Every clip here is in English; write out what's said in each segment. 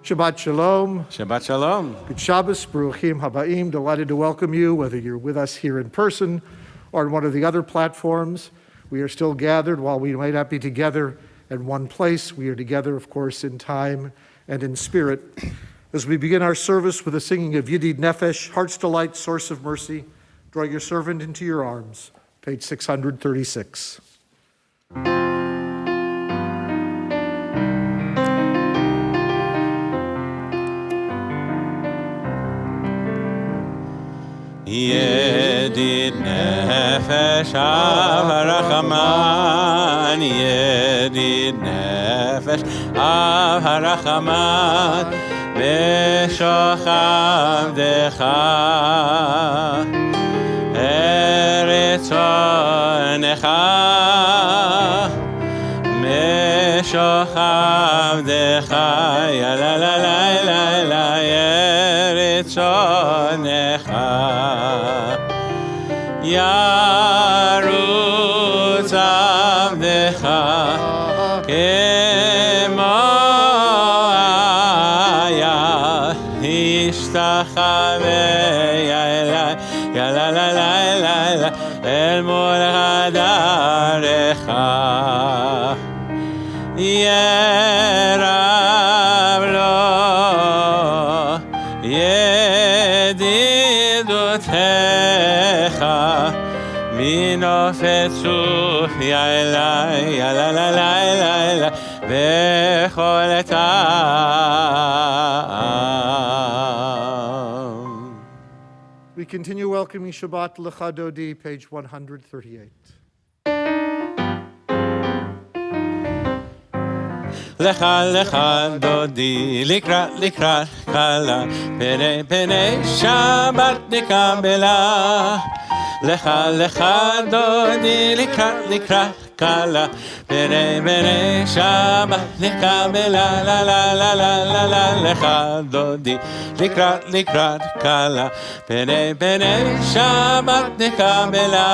Shabbat Shalom. Shabbat Shalom. Good Shabbos, Baruchim Habaim. Delighted to welcome you, whether you're with us here in person or on one of the other platforms. We are still gathered. While we might not be together in one place, we are together, of course, in time and in spirit. As we begin our service with the singing of Yidid Nefesh, Heart's Delight, Source of Mercy, draw your servant into your arms, page 636. Yedid nefesh harachaman, Yedid nefesh harachaman, B'shochavdecha, Eretz onecha, B'shochavdecha, Ya la la la la la, Eretz onecha. Yarutz avdecha kemo aya ishtachave ya la la la la la el mol hadarecha yerav lo yedidutecha Minofetsu ya la la la la la bechol etam. We continue welcoming Shabbat Lecha Dodi, page 138. Lecha lecha dodi likrat kala pene Shabbat nikabela Lecha lecha dodi likrat kala pene Shabbat nikabela la la la la la la lecha dodi likrat kala pene Shabbat nikabela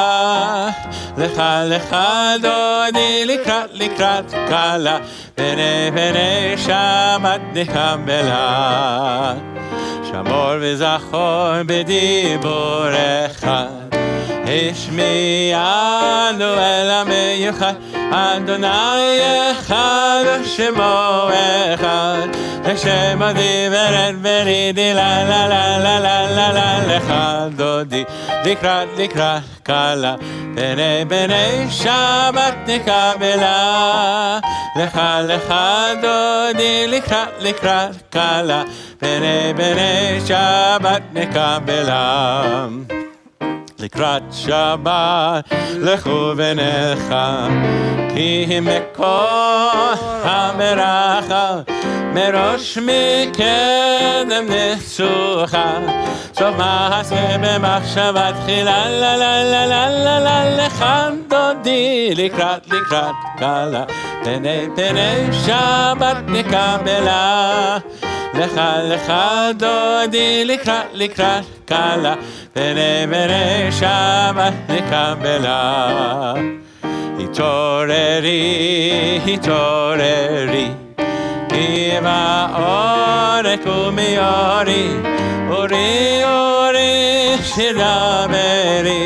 lecha dodi likrat kala pene Shabbat nikabela Shamor v'zachor b'diborecha Ishmi'anu el ha'meyuchad Adonai echad Shemo echad Hashem adiveret veridi la la la la la la la Lecha dodi likrat kala Bene Shabbat nikabela Lecha dodi likrat kala Bene Shabbat nikabela Likrat Shabbat lechu v'necha Ki mekol hameracha Merosh mikedem nesucha Sof ma'aseh b'machshavat chila La la la la la la lecha dodi likrat kala Pene Shabbat nikabela Lecha dodi likrat kala Pene Shabbat nikabela Hitoreri Ki ba'orek u'miori Ori shidaberi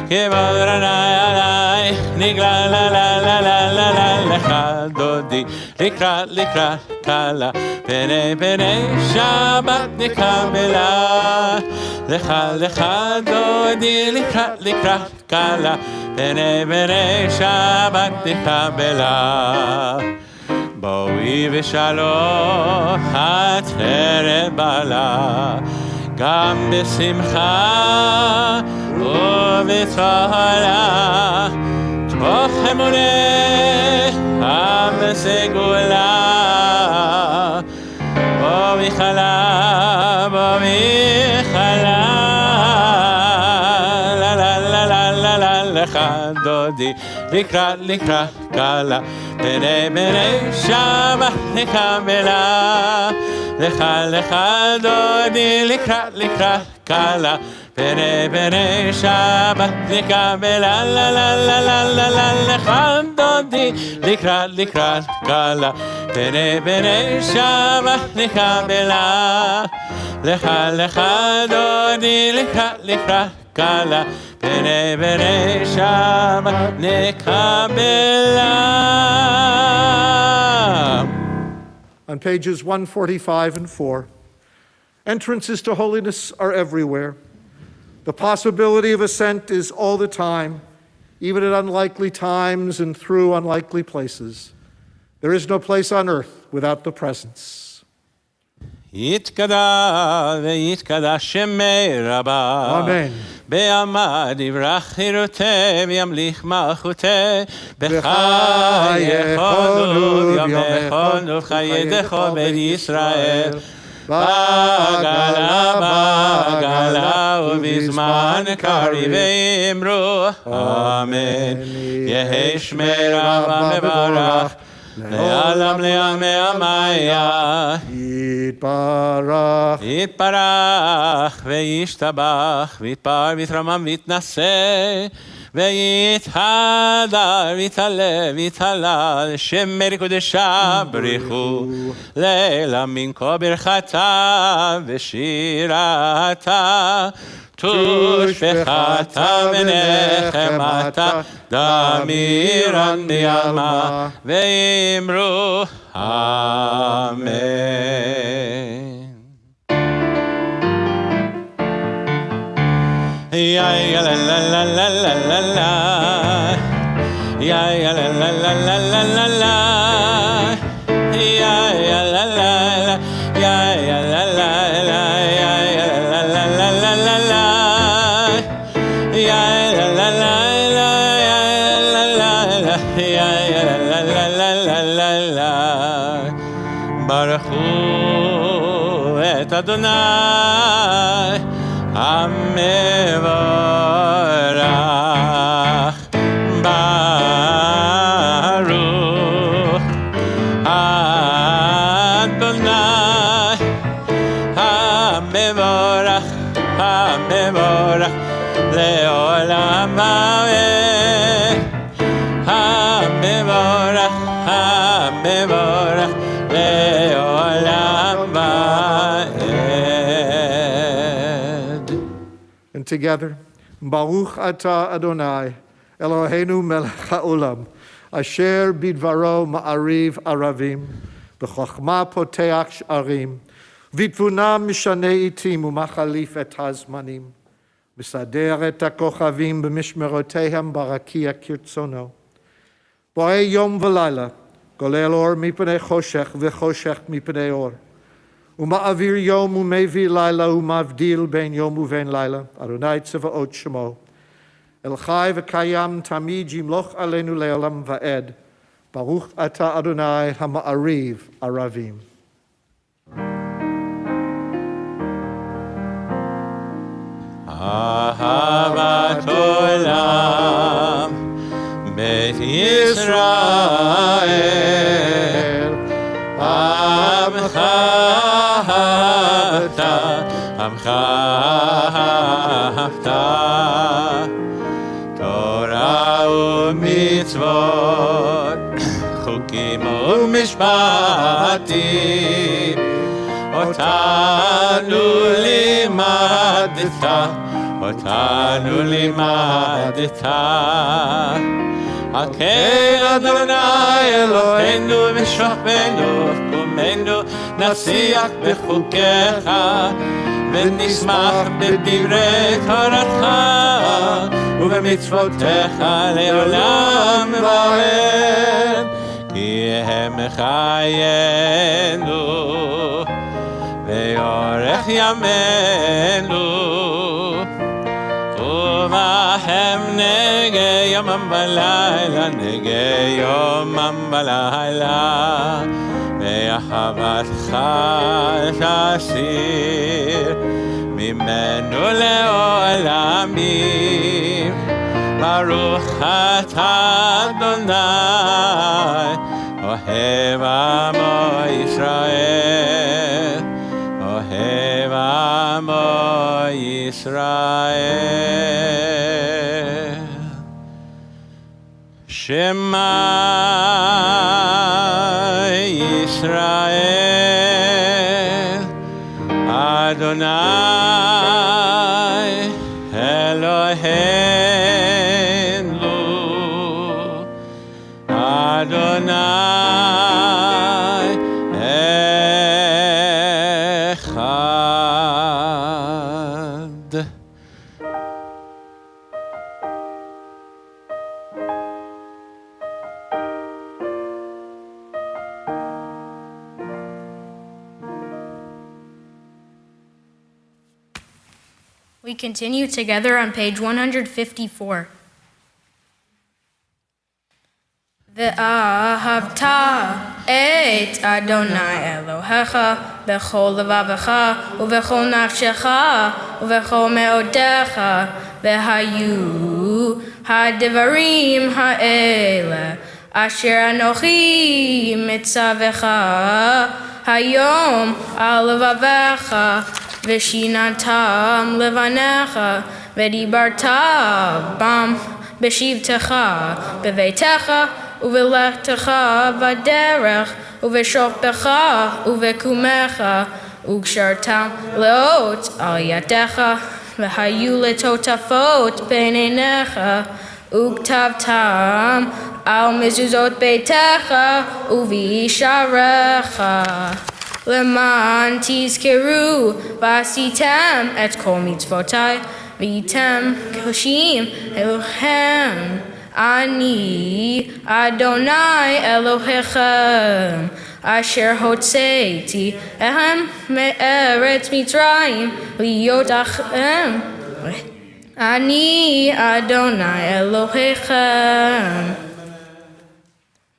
Ki b'adranai alai Nigla la la la la דודי, לקראת קלה, פני שבת נקבלה. לך דודי, לקראת קלה, פני שבת נקבלה. בואי ושלום חצרת בעלה, גם בשמחה ובצהלה, תוך אמונה בסגולה. בואי חלה, לה לה לה לה לה לה, לך דודי, לקראת קלה, פני שבת נקבלה. לך דודי, לקראת קלה, פני שבת נקבלה. לה לה לה לה לה לה, לך דודי, לקראת קלה, פני שבת נקבלה. לך דודי, לקראת קלה, פני שבת נקבלה. On pages 145 and 4, entrances to holiness are everywhere. The possibility of ascent is all the time, even at unlikely times and through unlikely places. There is no place on earth without the presence. יתקדש ויתקדש שמי רבה, אמן. בעמד יברח חירותי וימליך מלכותי, בחייכנו יומכנו ובחיי דכל בית ישראל, בעגלה ובזמן קריב ואמרו אמן. יהי שמי רבה מברך לעולם לעמי עמיה. יתברך וישתבח ויתפאר ויתרומם ויתנשא ויתהדר ויתהלל שמי קודשה בריחו לעילמים כה ברכתה ושירתה תושבחתה ונחמתה דמירן בעלמה ואמרו אמן. Ya la la la la la la la, ya la la la la la la la, ya la la la, ya la la la, ya la la la la la la, ya la la la la, ya la la la, ya la la la la la la. Baruchu et Adonai המבורך, ברוך אדוני המבורך, המבורך לעולם ועד, המבורך, המבורך לעולם ועד. And together, Baruch Ata Adonai, Eloheinu melech haolam, asher bidvaro ma'ariv aravim, b'chochma poteach sh'arim, v'tvuna mishanei itim u'machalif et hazmanim, v'sader et hakochavim b'mishmerotehem barakia kirtzono. Bo'ei yom v'layla, golel or mipnei choshech v'choshech mipnei or. ומעביר יום ומביא לילה ומבדיל בין יום ובין לילה, אדוני צבאות שמו. אל חי וקיים תמיד ימלוך עלינו לעולם ועד. ברוך אתה אדוני המעריב ערבים. אהבת עולם בית ישראל עמך עמך אהבת תורה ומצוות חוקים ומשפטים אותנו לימדת כן אדוני אלוהינו ושוכבנו קומנו נשיח בחוקיך ונשמח בדברי תורתך ובמצוותיך לעולם ועד כי הם חיינו ויארך ימינו ובהם נגי יומם בלילה נגי יומם בלילה ואחוותך תסיר ממנו לעולמים ברוך אתה אדוני אוהב עמו ישראל אוהב עמו ישראל שמע ישראל אדוני אלוהינו אדוני אחד. We continue together on page 154. ואהבת את אדוני אלוהיך בכל לבבך ובכל נפשך ובכל מאודיך והיו הדברים האלה אשר אנוכי מצווך היום על לבביך ושיננתם לבניך ודיברת בם בשבתך בביתך ובלכתך בדרך ובשוכבך ובקומך וקשרתם לאות על ידיך והיו לטוטפות בין עיניך וכתבתם על מזוזות ביתך ובשעריך למען תזכרו ועשיתם את כל מצוותי והייתם קדושים אלוהיכם אני אדוני אלוהיכם אשר הוצאתי אתכם מארץ מצרים להיות אחריכם אני אדוני אלוהיכם.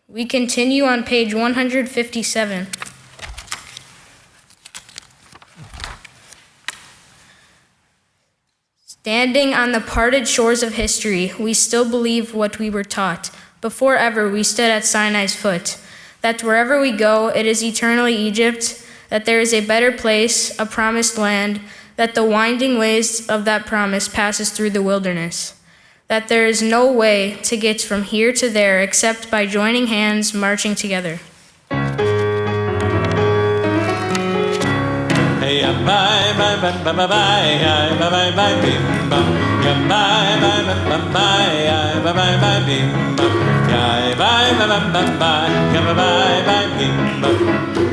We continue on page 157. Standing on the parted shores of history, we still believe what we were taught. Before ever we stood at Sinai's foot, that wherever we go, it is eternally Egypt, that there is a better place, a promised land, that the winding ways of that promise passes through the wilderness, that there is no way to get from here to there except by joining hands, marching together. Bye bye bye bye bye bye bye bye bim bam. Bye bye bye bye bye bye bye bye bim bam. Bye bye bye bye bye bye bye bye bim bam.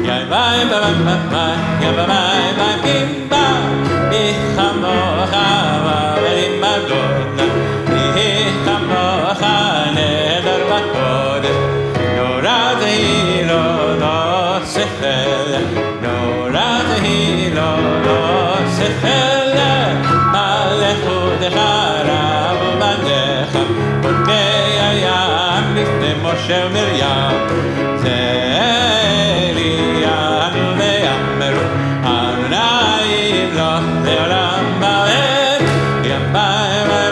Bye bye bye bye bye bye bye bim bam. Bichamocha v'limadona, bichamocha neder v'kodesh. Norad hilo no sechel, norad hilo no sechel. Malechudecha rav u'banecha, pokei hayam lifnei Moshe u'Miriam. Ze'eliyanu ve'yameru, Adonai lo le'olam va'ed. Bye bye bye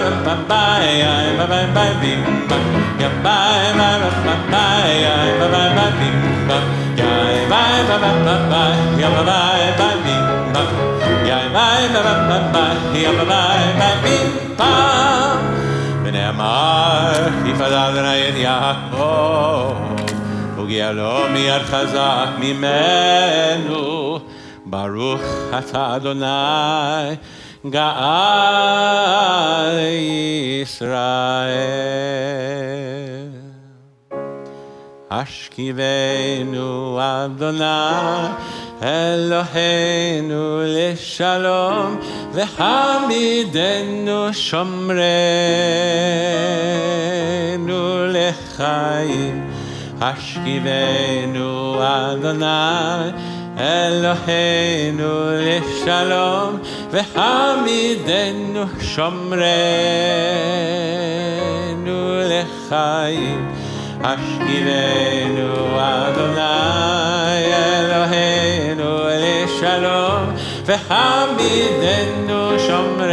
bye bye bye bim bam. Bye bye bye bye bye bye bim bam. Bye bye bye bye bye bye bye bim bam. Bye bye bye bye bye bim bam. ונאמר יפעל אדוני את יעקב וגאה לו מיד חזק ממנו ברוך אתה אדוני גאל ישראל. השכיבנו אדוני אלוהינו לשלום והעמידנו שומרנו לחיים. השכיבנו אדוני אלוהינו לשלום והעמידנו שומרנו לחיים. השכיבנו אדוני אלוהינו לשלום והעמידנו שומרנו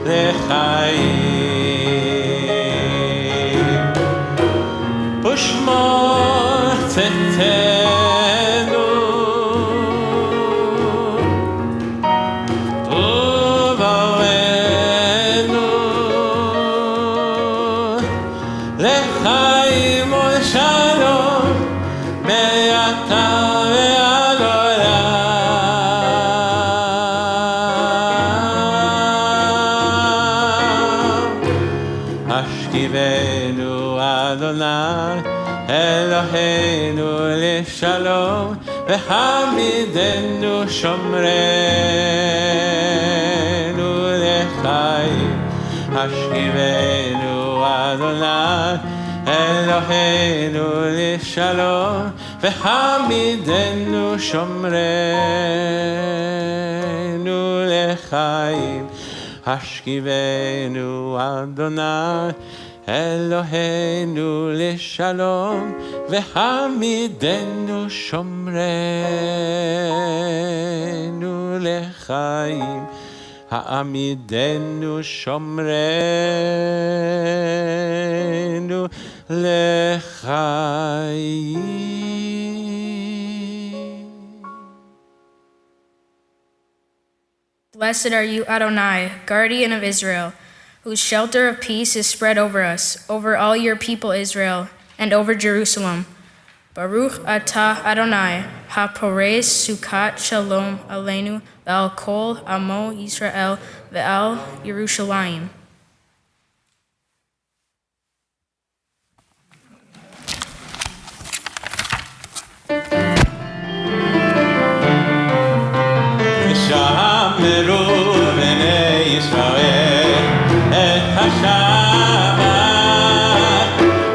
לחיים. ושמור צאתנו ובואנו לחיים ולשלום מעתה ועד עולם. השכיבנו אדוני אלוהינו לשלום והעמידנו שומרנו לחיים. השכיבנו אדוני אלוהינו לשלום והעמידנו שומרנו לחיים. השכיבנו אדוני אלוהינו לשלום והעמידנו שומרנו לחיים. העמידנו שומרנו לחיים. Blessed are you, Adonai, guardian of Israel, whose shelter of peace is spread over us, over all your people Israel, and over Jerusalem. Baruch atah Adonai, ha-pores sukat shalom aleinu ve'al kol amo Yisrael ve'al Yerushalayim. ושמרו בני ישראל את השבת,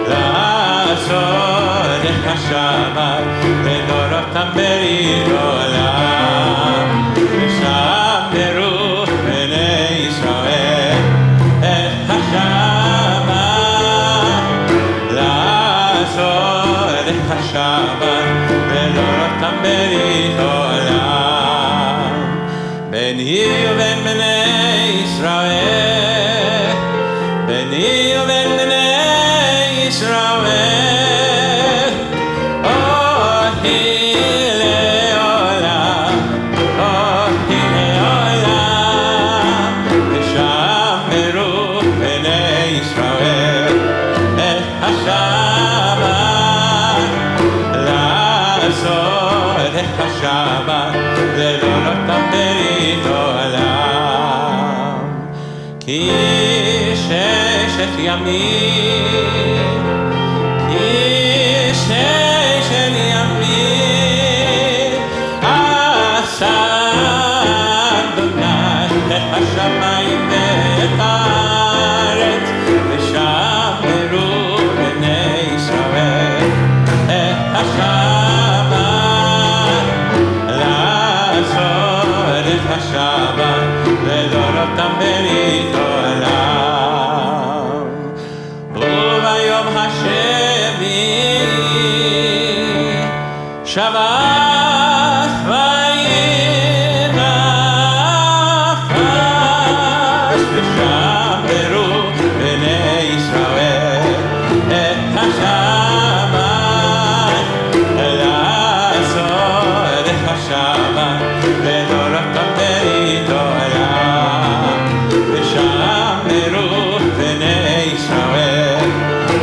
לעשות את השבת לדורותם ברית עולם. ושמרו בני ישראל את השבת, לעשות את השבת לדורותם ברית עולם. ביני ובין בני ישראל, ביני ובין בני ישראל, אותי לעולם, אותי לעולם. ושמרו בני ישראל את השבת, לעשות את השבת לדורותם ברית עולם. כי ששת ימים, כי ששת ימים עשה אדוני את השמיים ואת הארץ. ושמרו בני ישראל את השבת, לעשות את השבת לדורותם ברית עולם. וביום השביעי שבת וינפש. ושמרו בני ישראל את השבת, לעשות את השבת לדורותם ברית עולם. ושמרו בני ישראל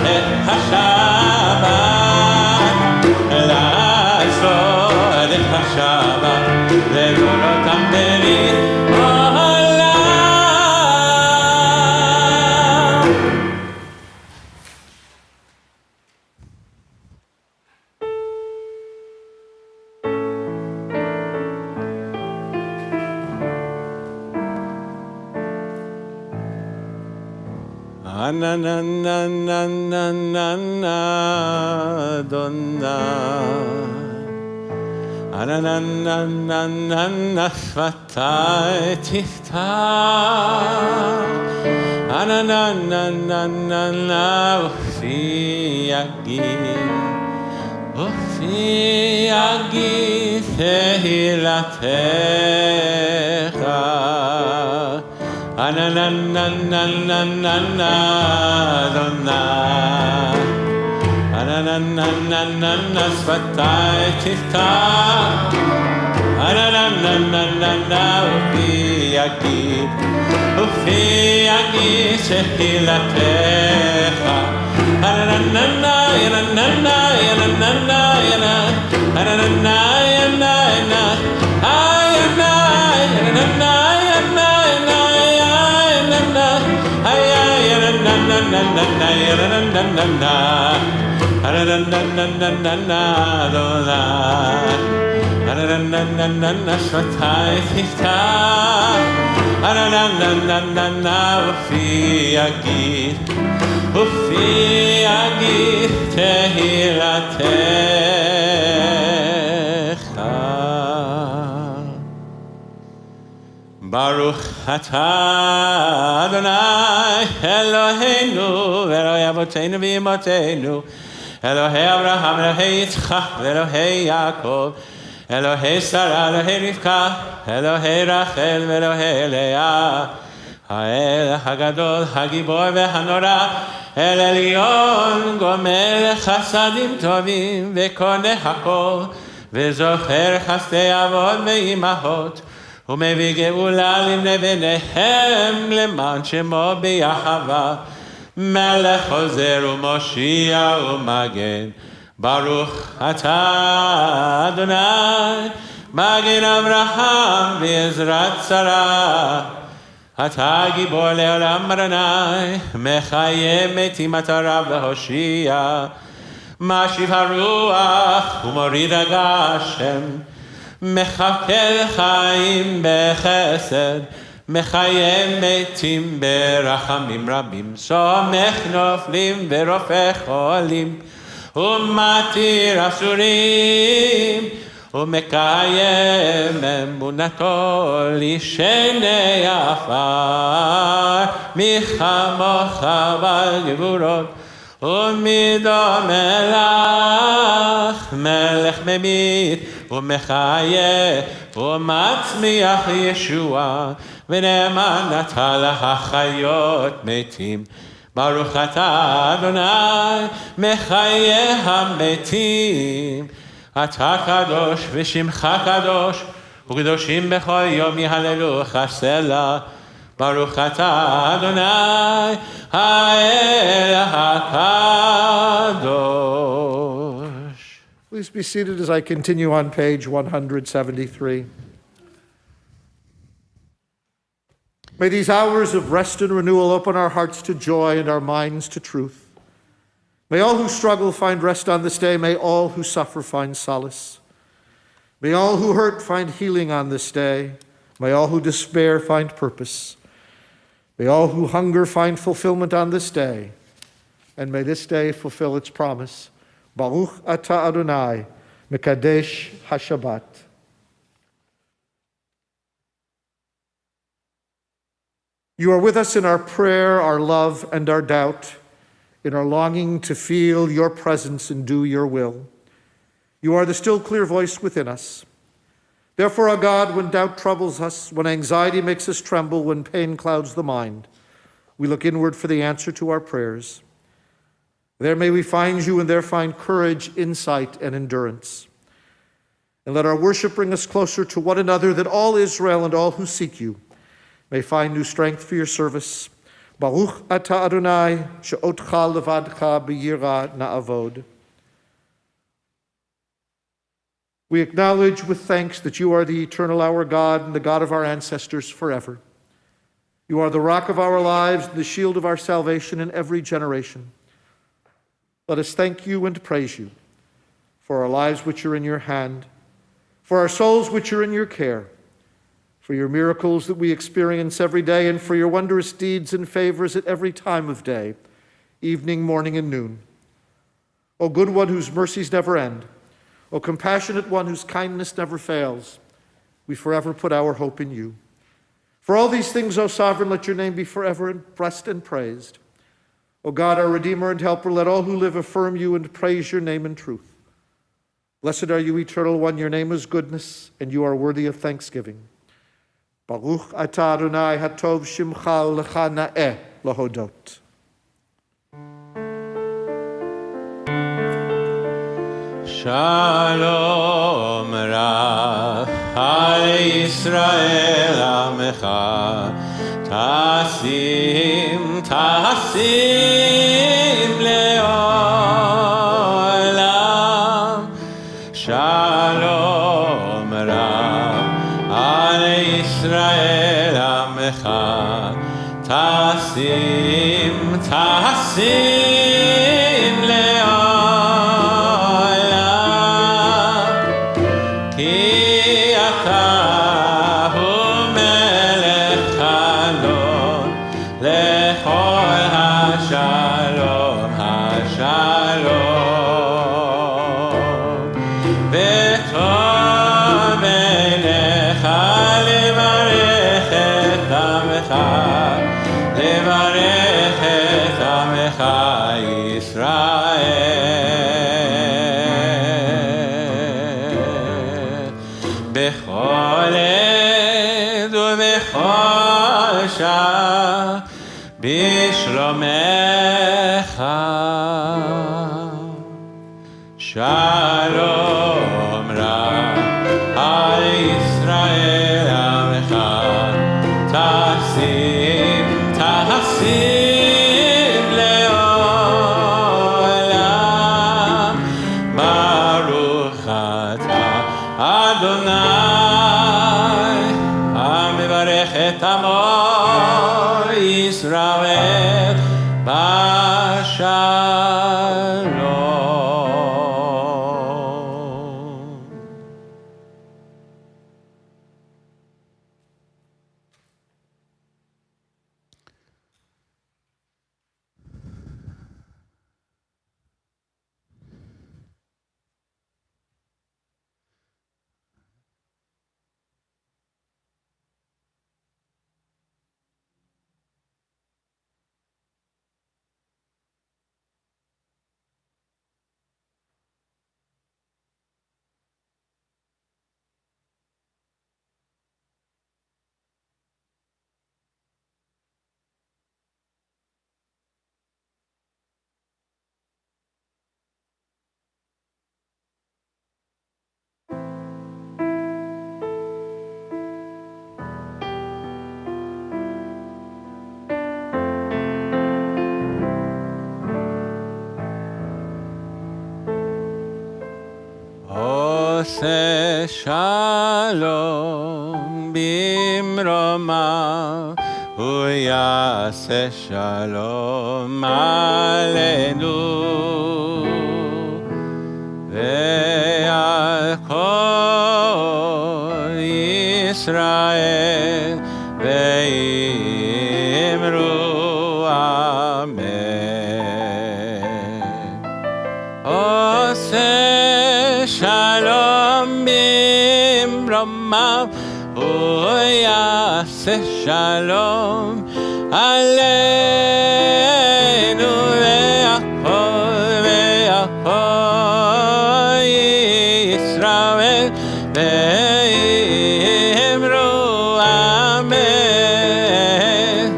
את השבת, לעשות Anananananana Adonai. Anananananana Shvatai Tiftach. Anananananana Ufi Yagi Tehilatecha. Anananananana Adonai. Anananananana Shvatai Tiftach. Anananananana Ufi Yagi Tehilatecha. Ufi Yagi Tehilatecha. Baruch atah Adonai Eloheinu Elohei Avoteinu v'Imateinu Elohei Avraham Elohei Yitzchak Elohei Yaakov Elohei Sarah Elohei Rivka Elohei Rachel Elohei Leah האל הגדול, הגיבור והנורא, אל עליון, גומל חסדים טובים, וקונה הכל, וזוכר חסדי אבות ואימהות, ומביא גאולה לבני בניהם, למען שמו ביחווה, מלך עוזר ומושיע ומגן, ברוך אתה אדוני, מגן אברהם בעזרת שרה, אתה גיבור לעולם אדוני, מחיה מתים אתה רב והושיע, משיב הרוח ומוריד הגשם, מכפל חיים בחסד, מחיה מתים ברחמים רבים, סומך נופלים ורופא חולים, ומתיר אסורים, ומקיים אמונתו לשני עפר, מחמוך בגבורות, ומדומה לך, מלך ממית ומחיה, ומצמיח ישוע, ונאמן אתה להחיות מתים. ברוך אתה אדוני, מחיה המתים. אתה קדוש ושמך קדוש, וקדושים בכל יום יהללוך סלה. ברוך אתה אדוני, האל הקדוש. Please be seated as I continue on page 173. May these hours of rest and renewal open our hearts to joy and our minds to truth. May all who struggle find rest on this day. May all who suffer find solace. May all who hurt find healing on this day. May all who despair find purpose. May all who hunger find fulfillment on this day. And may this day fulfill its promise. Baruch atah Adonai, Mekadesh HaShabbat. You are with us in our prayer, our love, and our doubt, in our longing to feel your presence and do your will. You are the still clear voice within us. Therefore, O God, when doubt troubles us, when anxiety makes us tremble, when pain clouds the mind, we look inward for the answer to our prayers. There may we find you, and there find courage, insight, and endurance. And let our worship bring us closer to one another, that all Israel and all who seek you may find new strength for your service. Baruch atah Adonai, she'otcha levadcha b'yira na'avod. We acknowledge with thanks that you are the eternal our God and the God of our ancestors forever. You are the rock of our lives and the shield of our salvation in every generation. Let us thank you and praise you for our lives which are in your hand, for our souls which are in your care, for your miracles that we experience every day, and for your wondrous deeds and favors at every time of day, evening, morning, and noon. O good one whose mercies never end, O compassionate one whose kindness never fails, we forever put our hope in you. For all these things, O Sovereign, let your name be forever blessed and praised. O God, our Redeemer and Helper, let all who live affirm you and praise your name in truth. Blessed are you, Eternal One, your name is goodness, and you are worthy of thanksgiving. Baruch atah Adonai hatov shimcha lecha na'eh lahodot. Shalom Rach Al Yisrael Amecha Tasim Leolam Shalom Rach Al Yisrael Amecha Tasim Leolam Bishlomecha Shalom Rach Al Yisrael Amecha Tasim Leolam Baruch atah Adonai Hamivarech et Amo Israel Bashalom. Ose shalom bimroma uyase shalom aleinu ve'al kol Yisrael ve'imru amen. Ose Shalom bimromav uyase shalom aleinu ve'achol Yisrael ve'imru amen.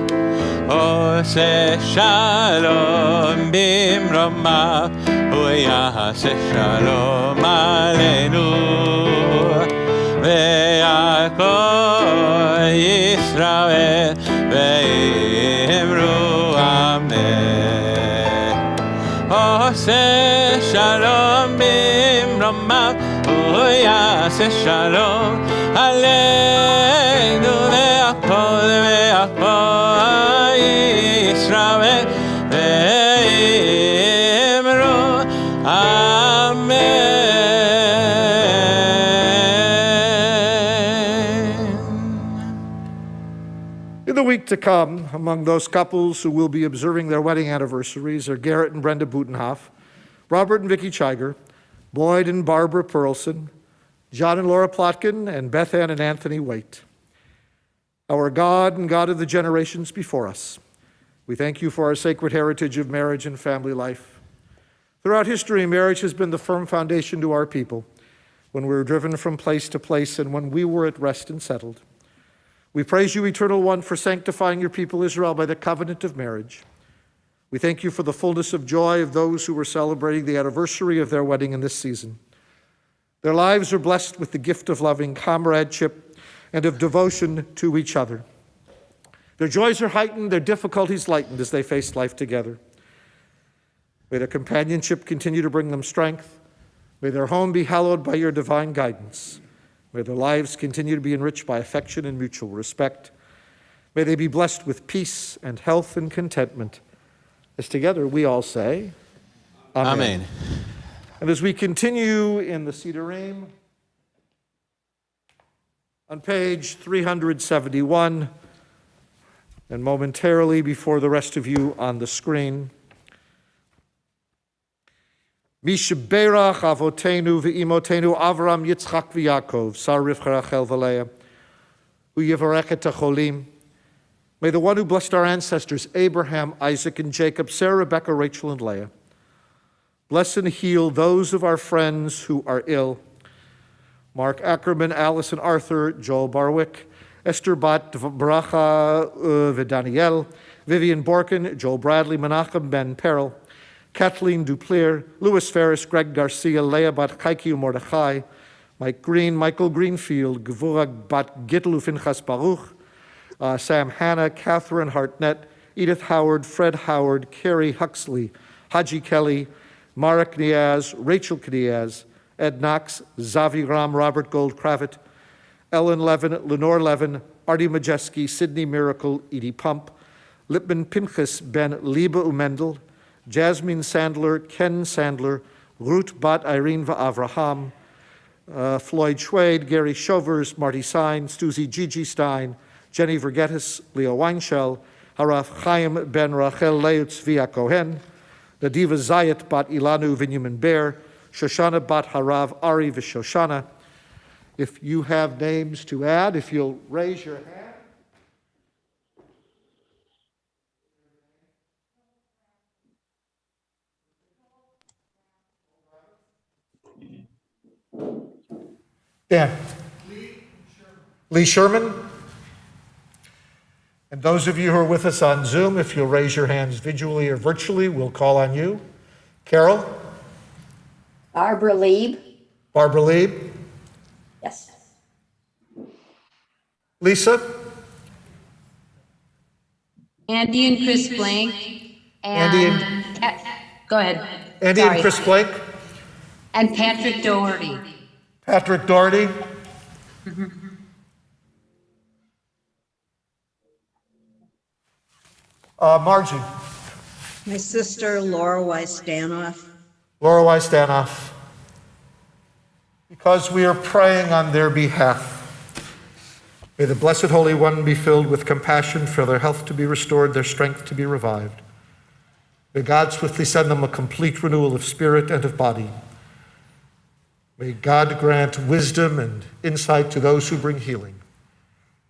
Ose shalom bimromav uyase shalom aleinu ve'al kol Yisrael ve'imru amen. Ose shalom bimromav uyase shalom aleinu ve'al kol Yisrael ve'imru amen. to come among those couples who will be observing their wedding anniversaries are Garrett and Brenda Butenhoff, Robert and Vicki Chiger, Boyd and Barbara Perlson, John and Laura Plotkin, and Beth Ann and Anthony Waite. Our God and God of the generations before us, we thank you for our sacred heritage of marriage and family life. Throughout history, marriage has been the firm foundation to our people when we were driven from place to place and when we were at rest and settled. We praise you, Eternal One, for sanctifying your people Israel by the covenant of marriage. We thank you for the fullness of joy of those who were celebrating the anniversary of their wedding in this season. Their lives are blessed with the gift of loving comradeship and of devotion to each other. Their joys are heightened, their difficulties lightened as they face life together. May their companionship continue to bring them strength. May their home be hallowed by your divine guidance. May their lives continue to be enriched by affection and mutual respect. May they be blessed with peace and health and contentment. As together we all say, Amen. Amen. And as we continue in the Sidurim, on page 371, and momentarily before the rest of you on the screen, Mishaberach avotenu ve'imotenu Avram Yitzchak v'Yakov Sar Rivka Rachel v'Leah Hu Yivarech et hacholim. May the one who blessed our ancestors Abraham, Isaac, and Jacob, Sarah, Rebecca, Rachel, and Leah, bless and heal those of our friends who are ill: Mark Ackerman, Alice and Arthur, Joel Barwick, Esther Bat Bracha Vidaniel, Vivian Borkin, Joel Bradley, Menachem Ben Perel, Kathleen Duplier, Louis Ferris, Greg Garcia, Leah Bat Chaiki Mordechai, Mike Green, Michael Greenfield, Gvura Bat Gitlu Finchas Baruch, Sam Hanna, Catherine Hartnett, Edith Howard, Fred Howard, Carrie Huxley, Haji Kelly, Marek Niaz, Rachel Kniaz, Ed Knox, Zavi Ram, Robert Gold-Kravit, Ellen Levin, Lenore Levin, Artie Majeski, Sydney Miracle, Edie Pump, Lipman Pinchas Ben Liebe Umendel, Jasmine Sandler, Ken Sandler, Ruth Bat Irene Avraham, Floyd Schwade, Gary Shovers, Marty Stein, Susie Gigi Stein, Jenny Vergetis, Leo Weinshell, Haraf Chaim Ben Rachel Leutz Via Kohen, Nadiva Zayat Bat Ilanu Vinyamin Bear, Shoshana Bat Harav Ari Vishoshana. If you have names to add, if you'll raise your hand. Dan. Lee Sherman. And those of you who are with us on Zoom, if you'll raise your hands visually or virtually, we'll call on you. Carol. Barbara Lieb. Barbara Lieb. Yes. Lisa. Andy and Chris Blank. Go ahead. Andy Sorry. and Chris Blake. And Patrick Doherty. Patrick Doherty. Margie. My sister, Laura Weiss-Danoff. Laura Weiss-Danoff. Because we are praying on their behalf, may the Blessed Holy One be filled with compassion for their health to be restored, their strength to be revived. May God swiftly send them a complete renewal of spirit and of body. May God grant wisdom and insight to those who bring healing.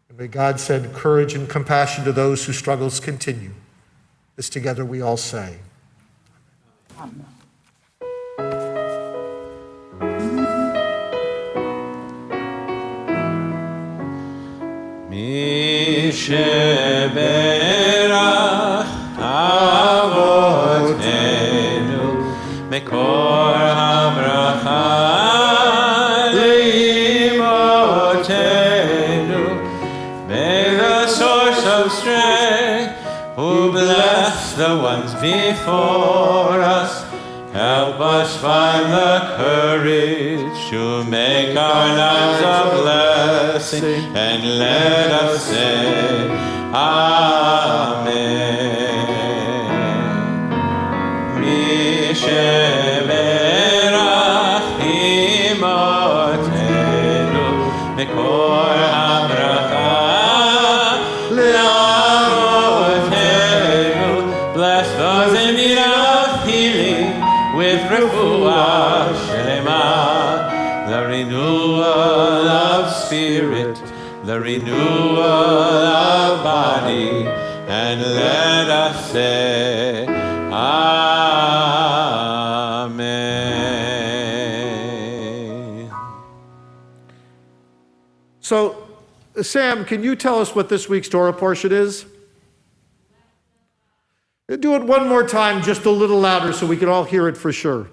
And may God send courage and compassion to those whose struggles continue. This together we all say. Amen. Misheberach avotenu mekor habracha leimotenu. May the source of strength, who bless the ones before us, help us find the courage to make our lives a blessing, and let us say, Amen. Misheberach imotenu mekor habracha le'am with refuah shlema, the renewal of spirit, the renewal of body, and let us say, Amen. So, Sam, can you tell us what this week's Torah portion is? Do it one more time, just a little louder so we can all hear it for sure.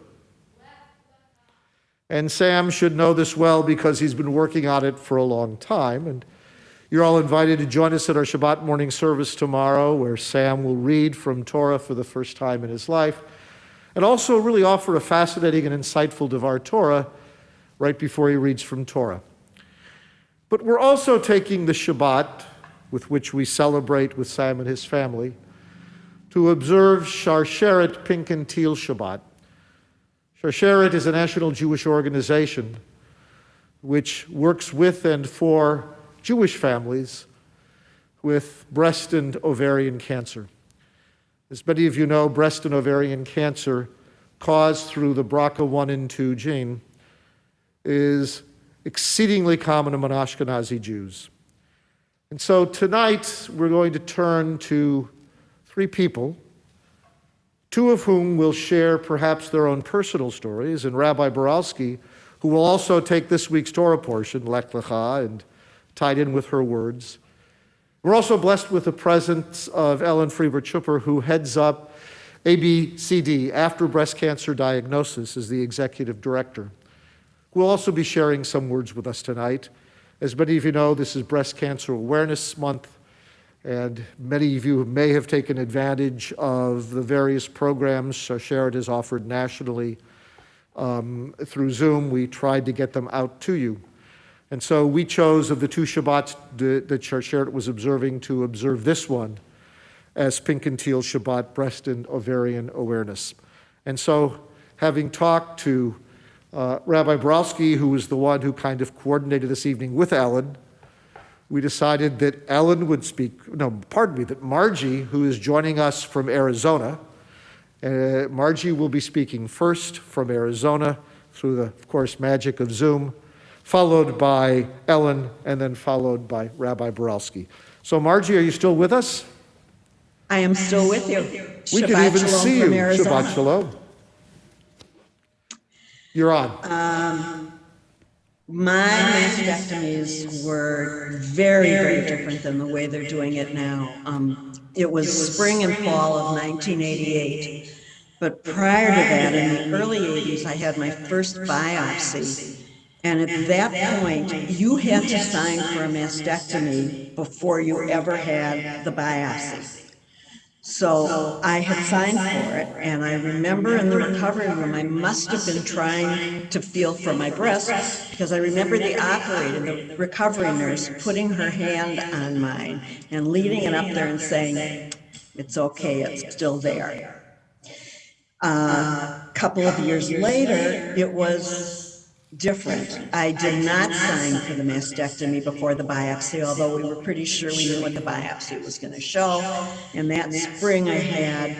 And Sam should know this well because he's been working on it for a long time. And you're all invited to join us at our Shabbat morning service tomorrow, where Sam will read from Torah for the first time in his life, and also really offer a fascinating and insightful Devar Torah right before he reads from Torah. But we're also taking the Shabbat, with which we celebrate with Sam and his family, to observe Sharsheret Pink and Teal Shabbat. Sharsheret is a national Jewish organization which works with and for Jewish families with breast and ovarian cancer. As many of you know, breast and ovarian cancer caused through the BRCA1 and 2 gene is exceedingly common among Ashkenazi Jews. And so tonight we're going to turn to three people, two of whom will share perhaps their own personal stories, and Rabbi Boralski, who will also take this week's Torah portion, Lech Lecha, and tied in with her words. We're also blessed with the presence of Ellen Freeber-Chupper, who heads up ABCD, After Breast Cancer Diagnosis, as the executive director, who will also be sharing some words with us tonight. As many of you know, this is Breast Cancer Awareness Month, and many of you may have taken advantage of the various programs Sharsheret has offered nationally through Zoom. We tried to get them out to you. And so we chose, of the two Shabbats that Sharsheret was observing, to observe this one as Pink and Teal Shabbat, Breast and Ovarian Awareness. And so, having talked to Rabbi Boralski, who was the one who kind of coordinated this evening with Ellen, we decided that Ellen would that Margie, who is joining us from Arizona, Margie will be speaking first from Arizona through the, of course, magic of Zoom, followed by Ellen, and then followed by Rabbi Boralski. So Margie, are you still with us? I am still with you. We can Shabbat even shalom see you. from Arizona. Shabbat shalom. You're on. My mastectomies were very, very different than the way they're doing it now. It was spring and fall of 1988, but prior to that, in the early 80s, I had my first biopsy. And at that point, you had to sign for a mastectomy before you ever had the biopsy. So I had signed for it, and I remember in the recovery room, I must have been trying to feel for my breast, because I remember the operator, the recovery nurse, putting her hand on mine and leading it up there and saying, "It's okay, it's still there." A couple of years later, it was different. I did not sign for the mastectomy before the biopsy, although we were pretty sure we knew what the biopsy was going to show. And that spring I had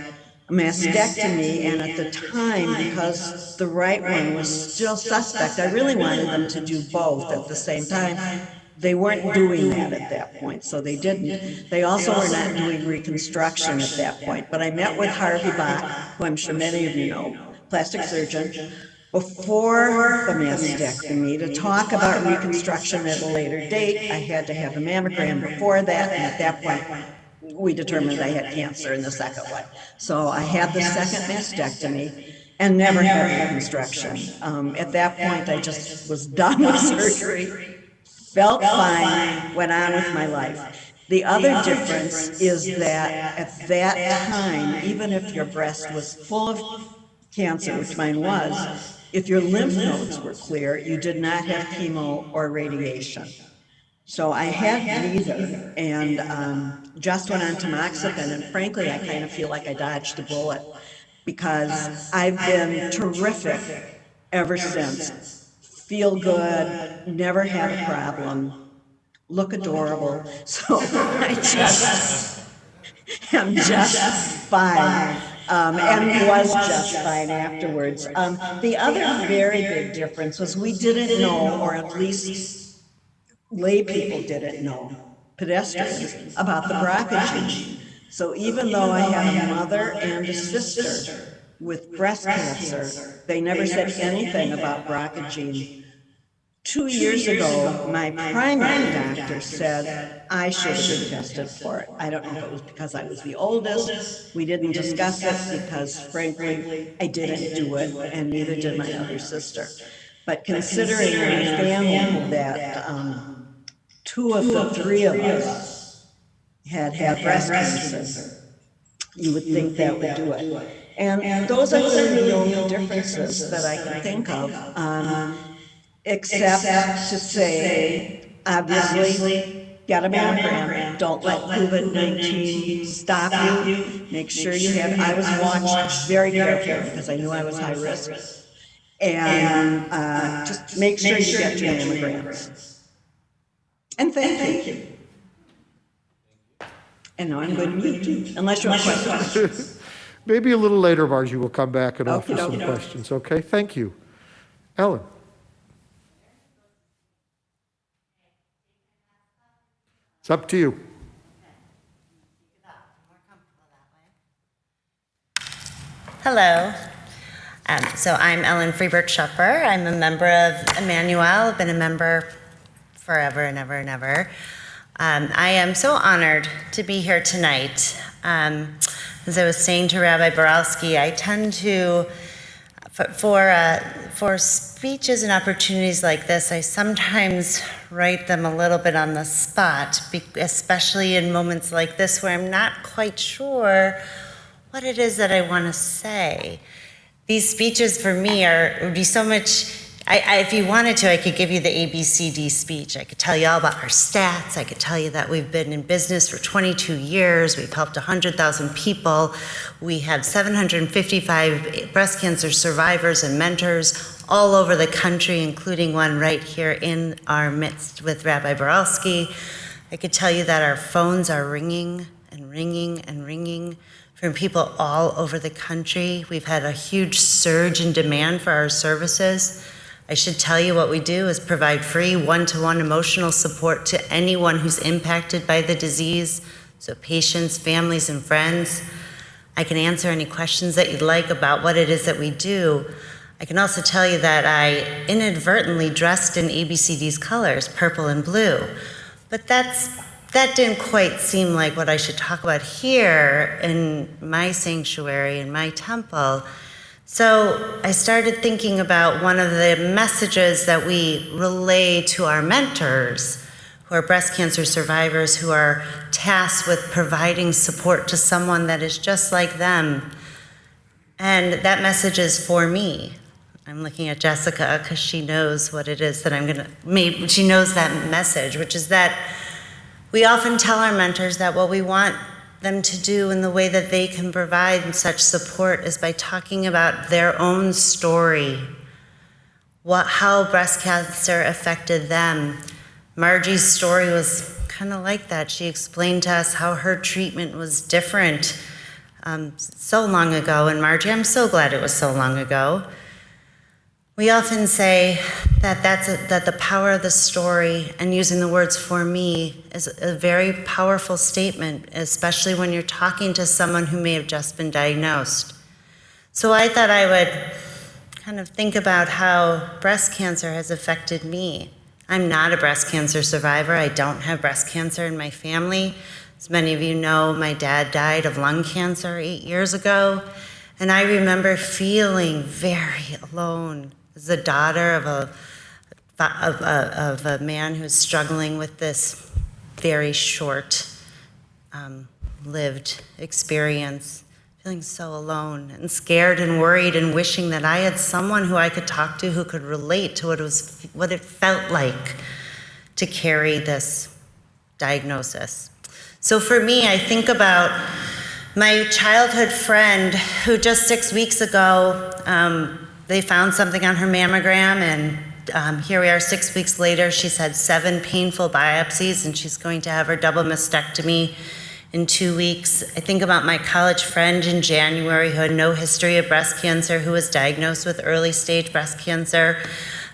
a mastectomy, and at the time, because the right one was still suspect, I really wanted them to do both at the same time. They weren't doing that at that point, so they didn't. They also were not doing reconstruction at that point. But I met with Harvey Bach, who I'm sure many of you know, plastic surgeon, before the mastectomy to talk about reconstruction at a later date. I had to have a mammogram before that, and at that point, we determined I had cancer in the second one. So I had the second mastectomy and never had reconstruction. At that point, I just was done with surgery, felt fine, went on with my life. The other difference is that at that time, even if your breast was full of cancer, which mine was, if your lymph nodes were clear, you did not have chemo or radiation. So I had neither, and just went on tamoxifen, and frankly, I kind of feel like I dodged a bullet, because I've been terrific ever since. Feel good, never had a problem, look adorable, so I just am just fine. and was just fine afterwards. The other very big difference was we didn't know, or at least lay people didn't know, pedestrians, about the BRCA gene. So even though I had a mother and a sister with breast cancer, they never said anything about BRCA gene. 2 years ago, my primary doctor said I should have been tested for it. I don't know if it was because I was the oldest. We didn't discuss it because, frankly, I didn't do it, and neither did my other sister. But considering our family that 2 of the 3 of us had breast cancer, you would think that would do it. And those are really the only differences that I can think of. Except to say, obviously, get a mammogram. Don't let COVID-19 stop you. Make sure you have, I was watched very carefully because I knew I was high risk. And just make sure you get your mammograms. And thank you. And now I'm going to mute you, unless you have questions. Maybe a little later, Margie, will come back and offer Okay, some okay. questions. Okay, thank you. Ellen. It's up to you. Hello. So I'm Ellen Freebert-Schupper. I'm a member of Emmanuel. I've been a member forever and ever and ever. I am so honored to be here tonight. As I was saying to Rabbi Borowski, I tend to, for speeches and opportunities like this, I sometimes write them a little bit on the spot, especially in moments like this where I'm not quite sure what it is that I want to say. These speeches for me would be so much, if you wanted to, I could give you the ABCD speech. I could tell you all about our stats. I could tell you that we've been in business for 22 years. We've helped 100,000 people. We have 755 breast cancer survivors and mentors all over the country, including one right here in our midst with Rabbi Borowski. I could tell you that our phones are ringing and ringing and ringing from people all over the country. We've had a huge surge in demand for our services. I should tell you what we do is provide free one-to-one emotional support to anyone who's impacted by the disease, so patients, families, and friends. I can answer any questions that you'd like about what it is that we do. I can also tell you that I inadvertently dressed in ABCD's colors, purple and blue, but that didn't quite seem like what I should talk about here in my sanctuary, in my temple. So I started thinking about one of the messages that we relay to our mentors, who are breast cancer survivors, who are tasked with providing support to someone that is just like them. And that message is for me. I'm looking at Jessica because she knows what it is that she knows that message, which is that we often tell our mentors that what we want them to do in the way that they can provide such support is by talking about their own story, how breast cancer affected them. Margie's story was kind of like that. She explained to us how her treatment was different so long ago. And Margie, I'm so glad it was so long ago. We often say that that the power of the story and using the words "for me" is a very powerful statement, especially when you're talking to someone who may have just been diagnosed. So I thought I would kind of think about how breast cancer has affected me. I'm not a breast cancer survivor. I don't have breast cancer in my family. As many of you know, my dad died of lung cancer 8 years ago, and I remember feeling very alone. As the daughter of a man who's struggling with this very short lived experience, feeling so alone and scared and worried and wishing that I had someone who I could talk to who could relate to what it felt like to carry this diagnosis. So for me, I think about my childhood friend who just 6 weeks ago, they found something on her mammogram, and here we are 6 weeks later. She's had 7 painful biopsies, and she's going to have her double mastectomy in 2 weeks. I think about my college friend in January who had no history of breast cancer, who was diagnosed with early stage breast cancer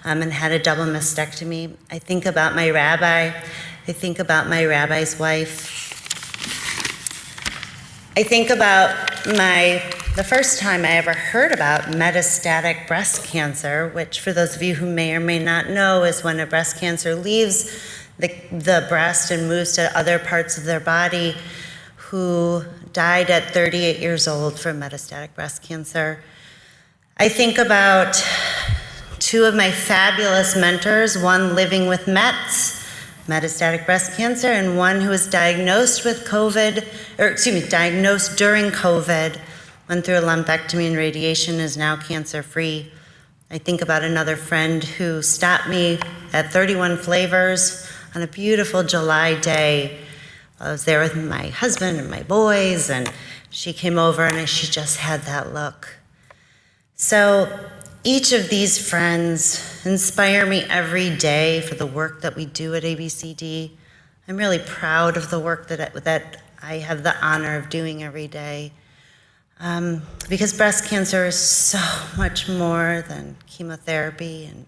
and had a double mastectomy. I think about my rabbi. I think about my rabbi's wife. I think about the first time I ever heard about metastatic breast cancer, which for those of you who may or may not know is when a breast cancer leaves the breast and moves to other parts of their body, who died at 38 years old from metastatic breast cancer. I think about two of my fabulous mentors, one living with metastatic breast cancer, and one who was diagnosed with diagnosed during COVID, went through a lumpectomy and radiation, is now cancer-free. I think about another friend who stopped me at 31 Flavors on a beautiful July day. I was there with my husband and my boys, and she came over and she just had that look. So each of these friends inspire me every day for the work that we do at ABCD. I'm really proud of the work that I have the honor of doing every day. Because breast cancer is so much more than chemotherapy and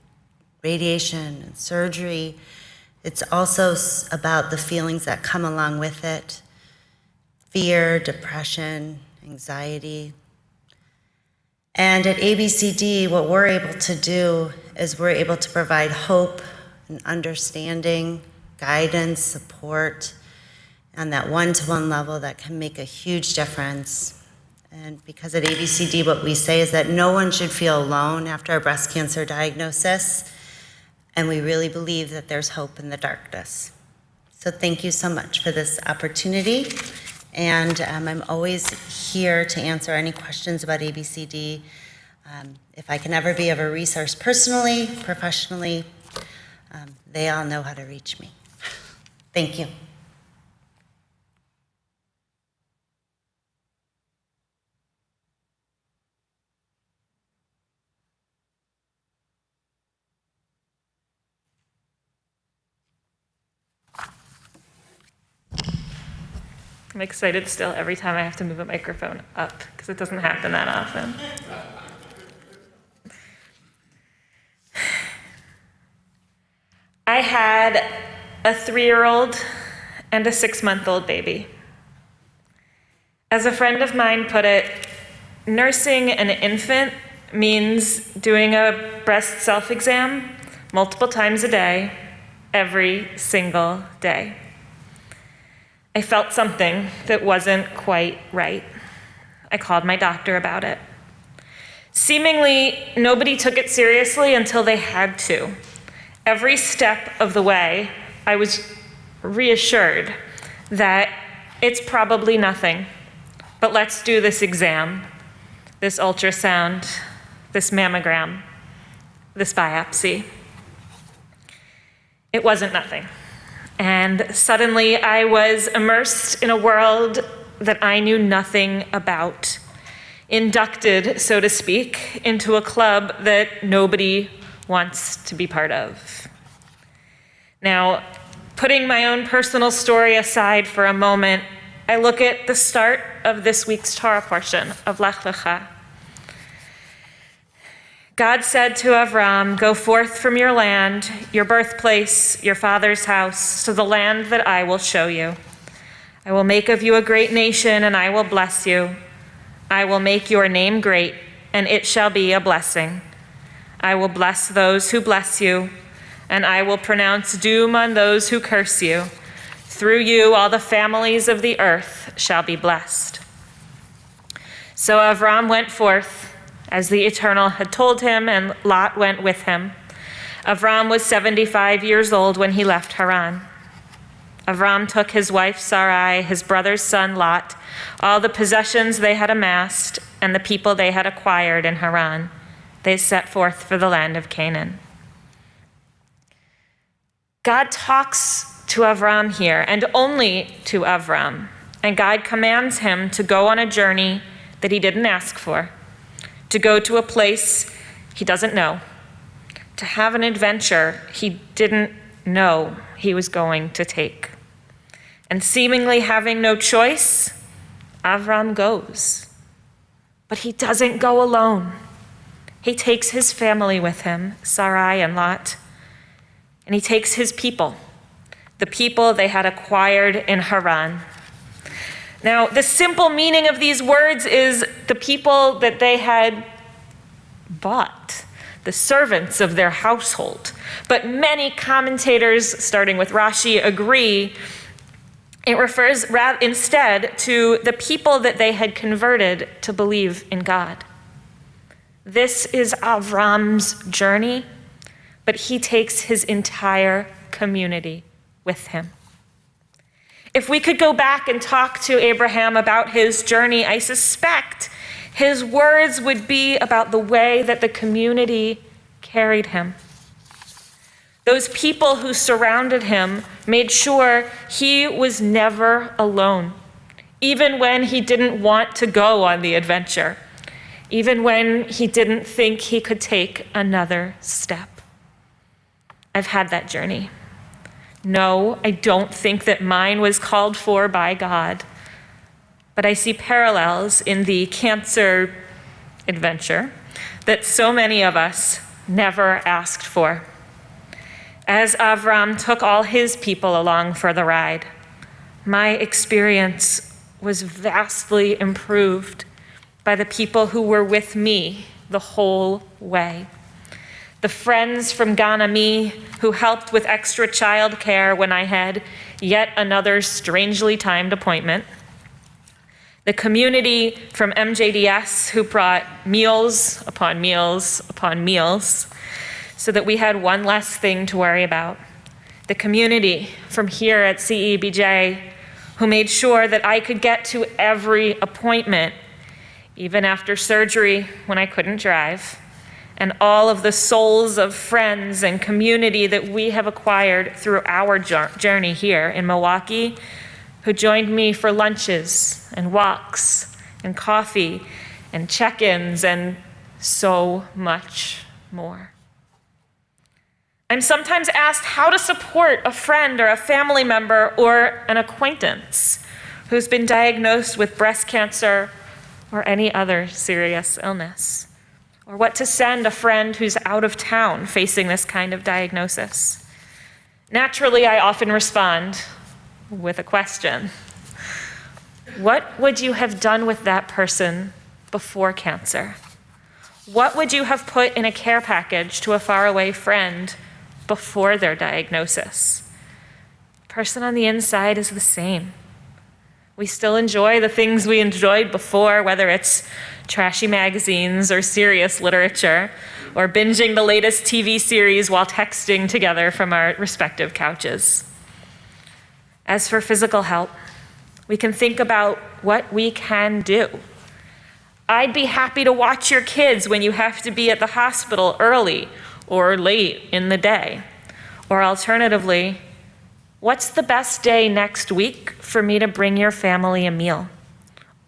radiation and surgery. It's also about the feelings that come along with it: fear, depression, anxiety. And at ABCD, what we're able to do is we're able to provide hope and understanding, guidance, support on that one-to-one level that can make a huge difference. And because at ABCD, what we say is that no one should feel alone after a breast cancer diagnosis, and we really believe that there's hope in the darkness. So thank you so much for this opportunity, and I'm always here to answer any questions about ABCD. If I can ever be of a resource personally, professionally, they all know how to reach me. Thank you. I'm excited still every time I have to move a microphone up because it doesn't happen that often. I had a 3-year-old and a 6-month-old baby. As a friend of mine put it, nursing an infant means doing a breast self-exam multiple times a day, every single day. I felt something that wasn't quite right. I called my doctor about it. Seemingly, nobody took it seriously until they had to. Every step of the way, I was reassured that it's probably nothing, but let's do this exam, this ultrasound, this mammogram, this biopsy. It wasn't nothing. And suddenly I was immersed in a world that I knew nothing about, inducted, so to speak, into a club that nobody wants to be part of. Now, putting my own personal story aside for a moment, I look at the start of this week's Torah portion of Lech Lecha. God said to Avram, "Go forth from your land, your birthplace, your father's house, to the land that I will show you. I will make of you a great nation, and I will bless you. I will make your name great, and it shall be a blessing. I will bless those who bless you, and I will pronounce doom on those who curse you. Through you, all the families of the earth shall be blessed." So Avram went forth, as the Eternal had told him, and Lot went with him. Avram was 75 years old when he left Haran. Avram took his wife Sarai, his brother's son Lot, all the possessions they had amassed, and the people they had acquired in Haran. They set forth for the land of Canaan. God talks to Avram here, and only to Avram, and God commands him to go on a journey that he didn't ask for, to go to a place he doesn't know, to have an adventure he didn't know he was going to take. And seemingly having no choice, Avram goes. But he doesn't go alone. He takes his family with him, Sarai and Lot, and he takes his people, the people they had acquired in Haran. Now, the simple meaning of these words is the people that they had bought, the servants of their household. But many commentators, starting with Rashi, agree it refers instead to the people that they had converted to believe in God. This is Avram's journey, but he takes his entire community with him. If we could go back and talk to Abraham about his journey, I suspect his words would be about the way that the community carried him. Those people who surrounded him made sure he was never alone, even when he didn't want to go on the adventure, even when he didn't think he could take another step. I've had that journey. No, I don't think that mine was called for by God, but I see parallels in the cancer adventure that so many of us never asked for. As Avram took all his people along for the ride, my experience was vastly improved by the people who were with me the whole way. The friends from Ganami who helped with extra childcare when I had yet another strangely timed appointment. The community from MJDS who brought meals upon meals upon meals so that we had one less thing to worry about. The community from here at CEBJ who made sure that I could get to every appointment, even after surgery when I couldn't drive. And all of the souls of friends and community that we have acquired through our journey here in Milwaukee, who joined me for lunches and walks and coffee and check-ins and so much more. I'm sometimes asked how to support a friend or a family member or an acquaintance who's been diagnosed with breast cancer or any other serious illness, or what to send a friend who's out of town facing this kind of diagnosis. Naturally, I often respond with a question. What would you have done with that person before cancer? What would you have put in a care package to a faraway friend before their diagnosis? The person on the inside is the same. We still enjoy the things we enjoyed before, whether it's trashy magazines or serious literature, or binging the latest TV series while texting together from our respective couches. As for physical help, we can think about what we can do. I'd be happy to watch your kids when you have to be at the hospital early or late in the day. Or alternatively, what's the best day next week for me to bring your family a meal?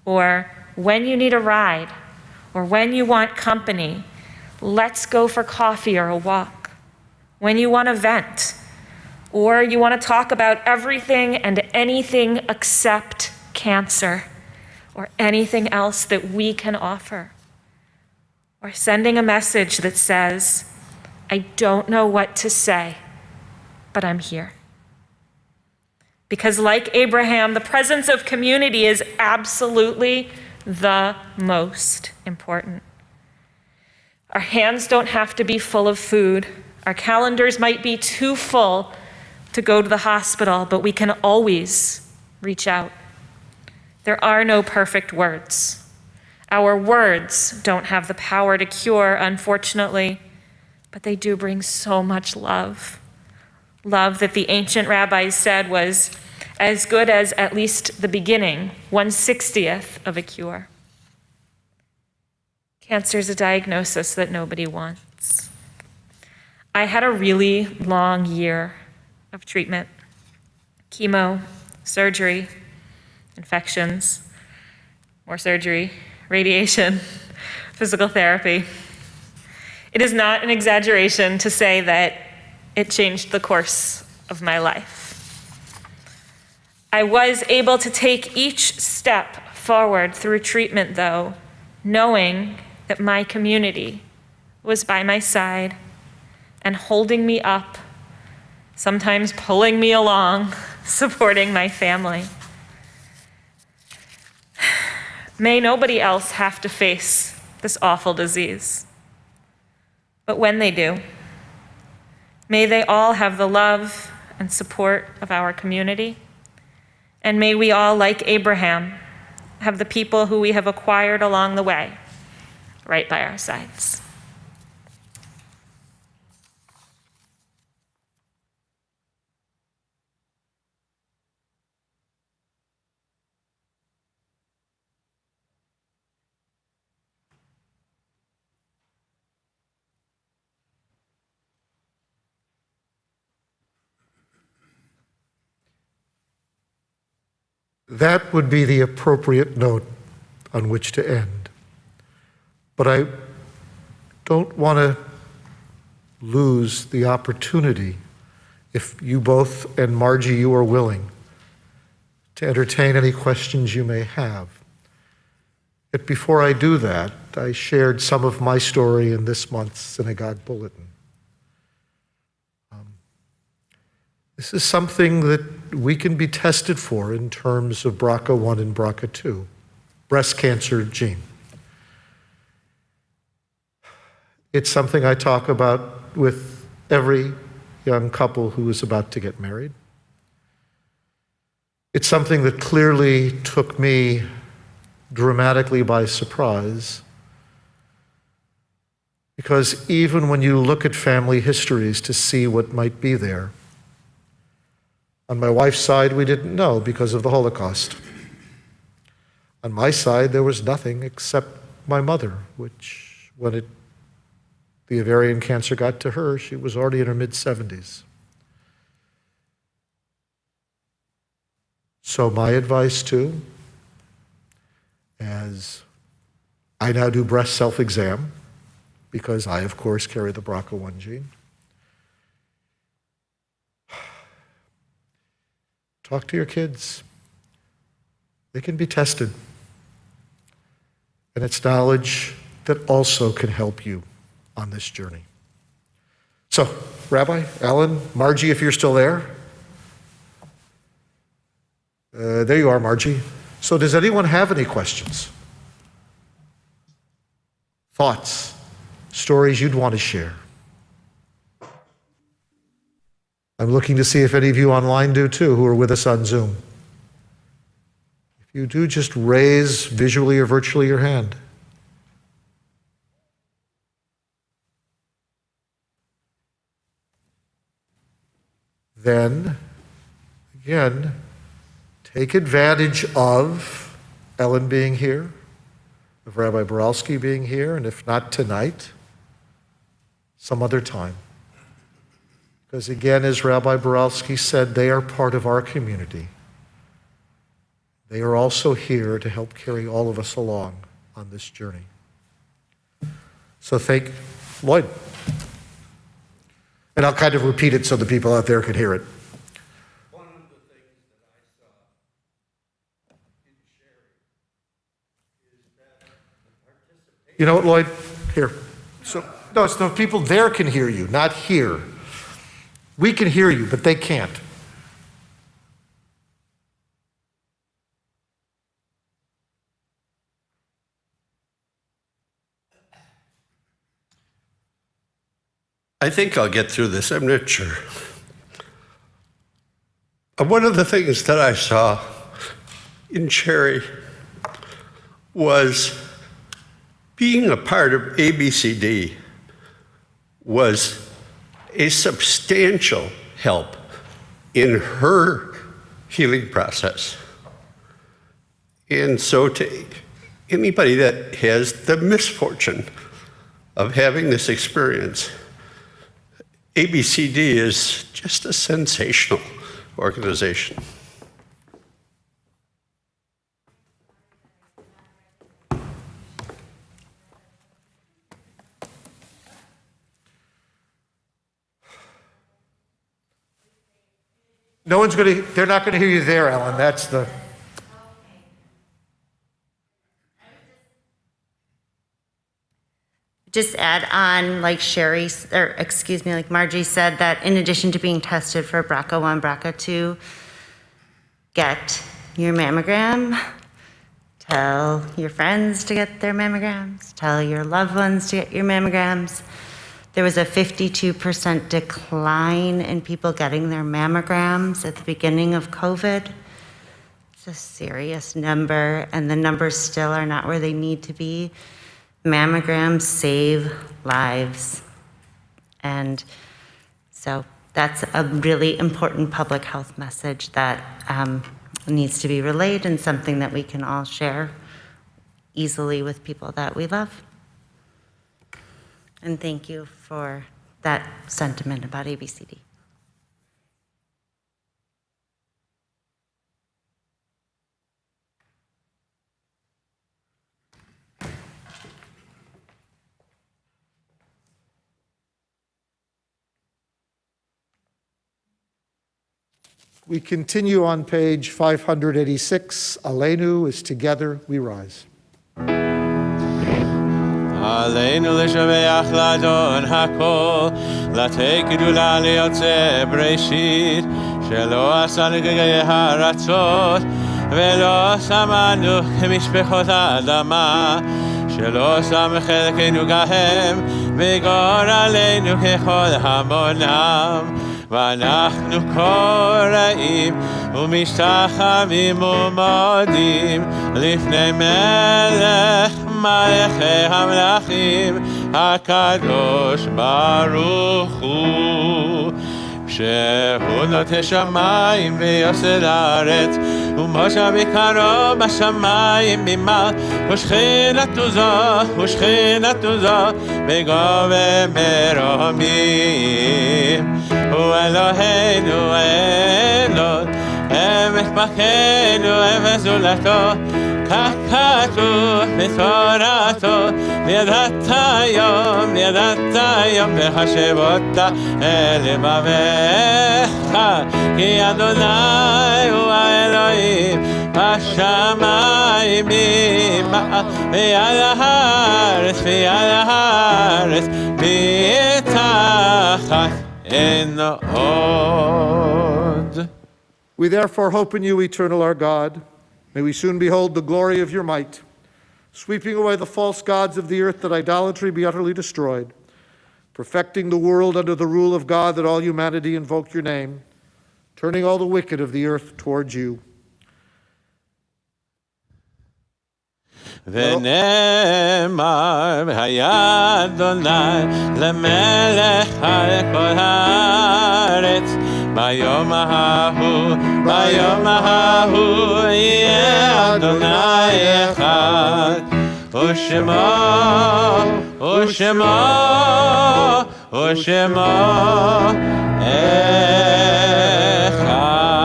Or when you need a ride, or when you want company, let's go for coffee or a walk. When you want to vent, or you want to talk about everything and anything except cancer, or anything else that we can offer. Or sending a message that says, I don't know what to say, but I'm here. Because like Abraham, the presence of community is absolutely the most important. Our hands don't have to be full of food. Our calendars might be too full to go to the hospital, but we can always reach out. There are no perfect words. Our words don't have the power to cure, unfortunately, but they do bring so much love. Love that the ancient rabbis said was as good as at least the beginning, 1/60th of a cure. Cancer is a diagnosis that nobody wants. I had a really long year of treatment, chemo, surgery, infections, more surgery, radiation, physical therapy. It is not an exaggeration to say that it changed the course of my life. I was able to take each step forward through treatment, though, knowing that my community was by my side and holding me up, sometimes pulling me along, supporting my family. May nobody else have to face this awful disease. But when they do, may they all have the love and support of our community. And may we all, like Abraham, have the people who we have acquired along the way right by our sides. That would be the appropriate note on which to end. But I don't want to lose the opportunity, if you both and Margie, you are willing, to entertain any questions you may have. Yet before I do that, I shared some of my story in this month's Synagogue Bulletin. This is something that we can be tested for in terms of BRCA1 and BRCA2, breast cancer gene. It's something I talk about with every young couple who is about to get married. It's something that clearly took me dramatically by surprise, because even when you look at family histories to see what might be there, on my wife's side, we didn't know because of the Holocaust. On my side, there was nothing except my mother, which when the ovarian cancer got to her, she was already in her mid-70s. So my advice too, as I now do breast self-exam, because I, of course, carry the BRCA1 gene, talk to your kids. They can be tested. And it's knowledge that also can help you on this journey. So, Rabbi, Alan, Margie, if you're still there. There you are, Margie. So does anyone have any questions? Thoughts? Stories you'd want to share? I'm looking to see if any of you online do too, who are with us on Zoom. If you do, just raise visually or virtually your hand. Then, again, take advantage of Ellen being here, of Rabbi Boralski being here, and if not tonight, some other time. Because again, as Rabbi Boralski said, they are part of our community. They are also here to help carry all of us along on this journey. So thank Lloyd. And I'll kind of repeat it so the people out there can hear it. One of the things that I saw in sharing is that the participation... You know what, Lloyd? Here. So, no, it's the people there can hear you, not here. We can hear you, but they can't. I think I'll get through this, I'm not sure. One of the things that I saw in Sherry was being a part of ABCD was a substantial help in her healing process. And so to anybody that has the misfortune of having this experience, ABCD is just a sensational organization. No one's going to, they're not going to hear you there, Ellen. That's the. Just add on, like like Margie said, that in addition to being tested for BRCA1, BRCA2, get your mammogram. Tell your friends to get their mammograms. Tell your loved ones to get your mammograms. There was a 52% decline in people getting their mammograms at the beginning of COVID. It's a serious number, and the numbers still are not where they need to be. Mammograms save lives. And so that's a really important public health message that needs to be relayed and something that we can all share easily with people that we love. And thank you for that sentiment about ABCD. We continue on page 586. Aleinu is Together We Rise. עלינו לשבח לאדון הכל, לתת גדולה ליוצא בראשית, שלא עשה נגעי הרצות, ולא שמנו כמשפחות האדמה, שלא שם חלקנו גהם, וגורלנו ככל המונם. ואנחנו קוראים ומשתחווים ומודים לפני מלך מלכי המלכים הקדוש ברוך הוא, שהוא נוטה שמיים ויוסד הארץ, ומשה בקרו בשמיים ממעל, ושכינתו זו בגובה מרומים. הוא אלוהינו אלוהים, אמת פחדנו אמת זולתו, כך כתוב בתורתו, וידעת יום לחשב אותה אל לבביך, כי אדוני הוא האלוהים בשמיים ממעל, ועל הארץ מתחת אין עוד. We therefore hope in you, eternal our God. May we soon behold the glory of your might, sweeping away the false gods of the earth, that idolatry be utterly destroyed, perfecting the world under the rule of God, that all humanity invoke your name, turning all the wicked of the earth towards you. ונאמר והיה אדוני למלך על כל הארץ, ביום ההוא יהיה אדוני אחד, ושמו אחד.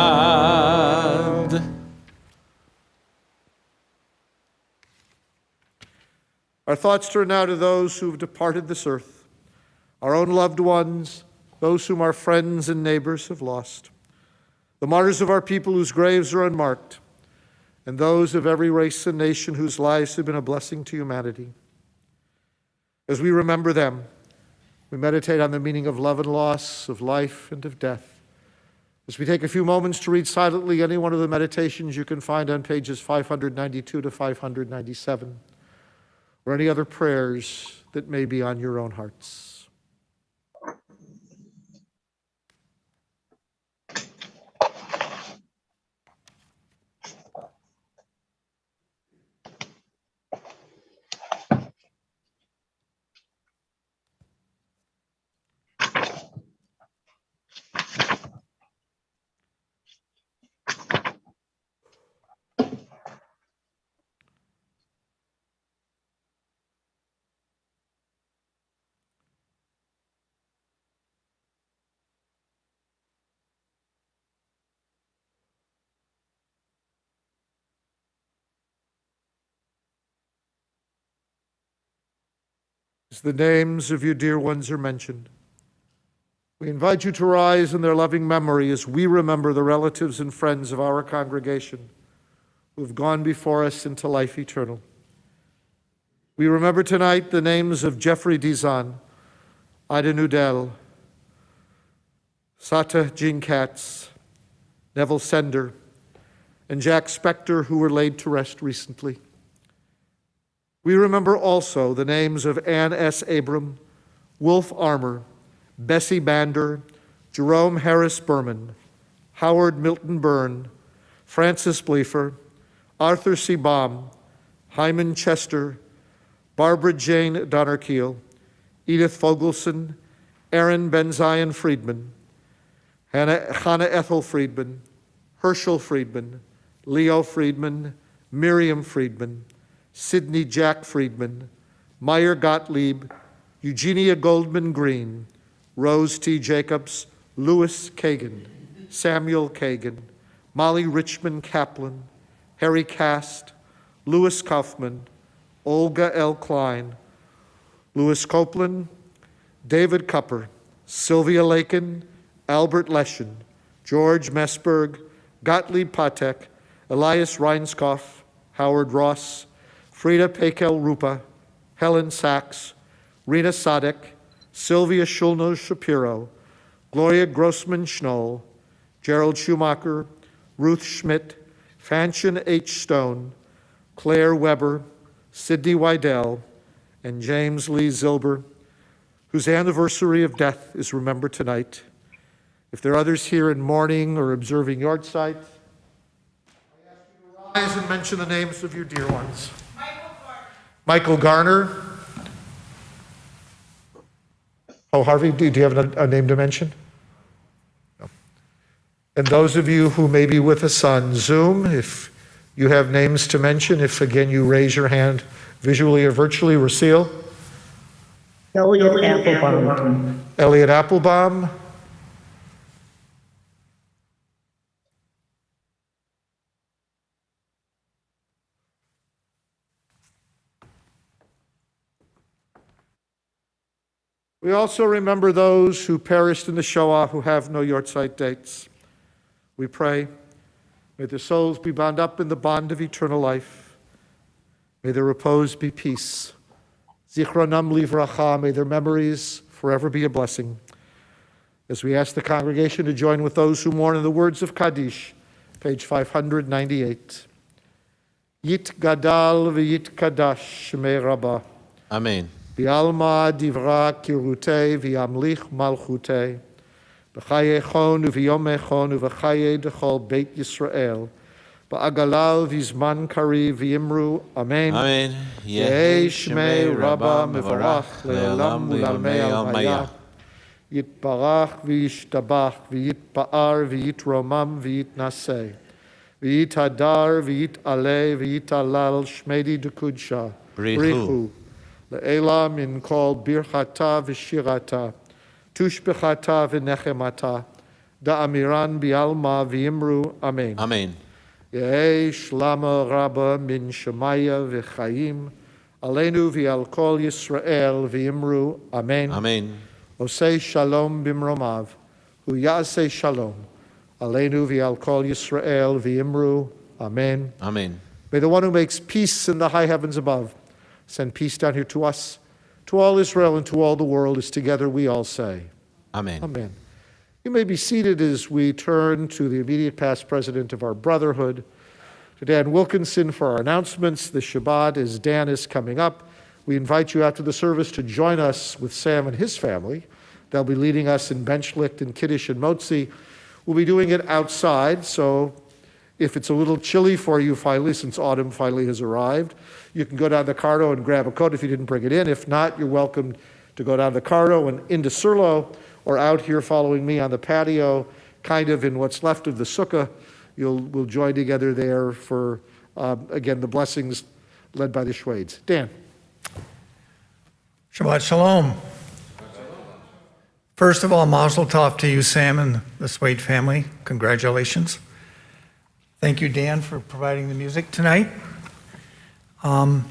Our thoughts turn now to those who have departed this earth, our own loved ones, those whom our friends and neighbors have lost, the martyrs of our people whose graves are unmarked, and those of every race and nation whose lives have been a blessing to humanity. As we remember them, we meditate on the meaning of love and loss, of life and of death. As we take a few moments to read silently any one of the meditations you can find on pages 592 to 597, or any other prayers that may be on your own hearts. As the names of your dear ones are mentioned, We invite you to rise in their loving memory as we remember the relatives and friends of our congregation who have gone before us into life eternal. We remember tonight the names of Jeffrey Dizan, Ida Nudell, Sata Jean Katz, Neville Sender, and Jack Spector, who were laid to rest recently. We remember also the names of Ann S. Abram, Wolf Armour, Bessie Bander, Jerome Harris Berman, Howard Milton Byrne, Francis Bleefer, Arthur C. Baum, Hyman Chester, Barbara Jane Donnerkeel, Edith Fogelson, Aaron Benzion Friedman, Hannah Ethel Friedman, Herschel Friedman, Leo Friedman, Miriam Friedman, Sidney Jack Friedman, Meyer Gottlieb, Eugenia Goldman Green, Rose T. Jacobs, Louis Kagan, Samuel Kagan, Molly Richmond Kaplan, Harry Cast, Louis Kaufman, Olga L. Klein, Louis Copeland, David Cupper, Sylvia Lakin, Albert Leschen, George Messberg, Gottlieb Patek, Elias Reinskoff, Howard Ross, Frida Pekel Rupa, Helen Sachs, Rena Sadek, Sylvia Schulno Shapiro, Gloria Grossman Schnoll, Gerald Schumacher, Ruth Schmidt, Fanchon H. Stone, Claire Weber, Sidney Wydell, and James Lee Zilber, whose anniversary of death is remembered tonight. If there are others here in mourning or observing yard sites, I ask you to rise and mention the names of your dear ones. Michael Garner. Oh, Harvey, do you have a name to mention? No. And those of you who may be with us on Zoom, if you have names to mention, if again you raise your hand visually or virtually, Lucille. Elliot Applebaum. Elliot Applebaum. We also remember those who perished in the Shoah who have no yortzeit dates. We pray, may their souls be bound up in the bond of eternal life. May their repose be peace. Zichronam livracha, may their memories forever be a blessing. As we ask the congregation to join with those who mourn in the words of Kaddish, page 598. Yit gadal v'yit kadash shmei rabbah. Amen. V'alma divra kirutei v'yamlich malchutei. B'chaye chon u'v'yomei chon u'v'chaye dechol beit Yisrael. Ba'agalal v'zman kari v'yimru. Amen. Amen. Yehei shmei rabba mevarach le'olam u'lalmei almaya. Yitbarach v'yishtabach v'yitpa'ar v'yitromam v'yitnaseh. V'yitadar v'yitaleh v'yitalal shmedi dekudsha. Brichu. Le'ela min kol birchata v'shirata, tushbechata v'nechemata, da'amiran bi'alma v'yimru, amen. Amen. Yehei shlama rabba min shemaya v'chaim, aleinu v'al kol Yisrael v'yimru, amen. Amen. Osei shalom bimromav, hu ya'asei shalom, aleinu v'al kol Yisrael v'yimru, amen. Amen. May the one who makes peace in the high heavens above send peace down here to us, to all Israel, and to all the world, as together we all say. Amen. Amen. You may be seated as we turn to the immediate past president of our brotherhood, to Dan Wilkinson for our announcements. The Shabbat, as Dan is coming up, we invite you after the service to join us with Sam and his family. They'll be leading us in Benchlicht and Kiddush and Motzi. We'll be doing it outside, so if it's a little chilly for you finally, since autumn finally has arrived, you can go down the Cardo and grab a coat if you didn't bring it in. If not, you're welcome to go down the Cardo and into Surlo, or out here following me on the patio, kind of in what's left of the sukkah. We'll join together there for, again, the blessings led by the Schwades. Dan. Shabbat Shalom. First of all, Mazel Tov to you, Sam, and the Swade family. Congratulations. Thank you, Dan, for providing the music tonight. I'd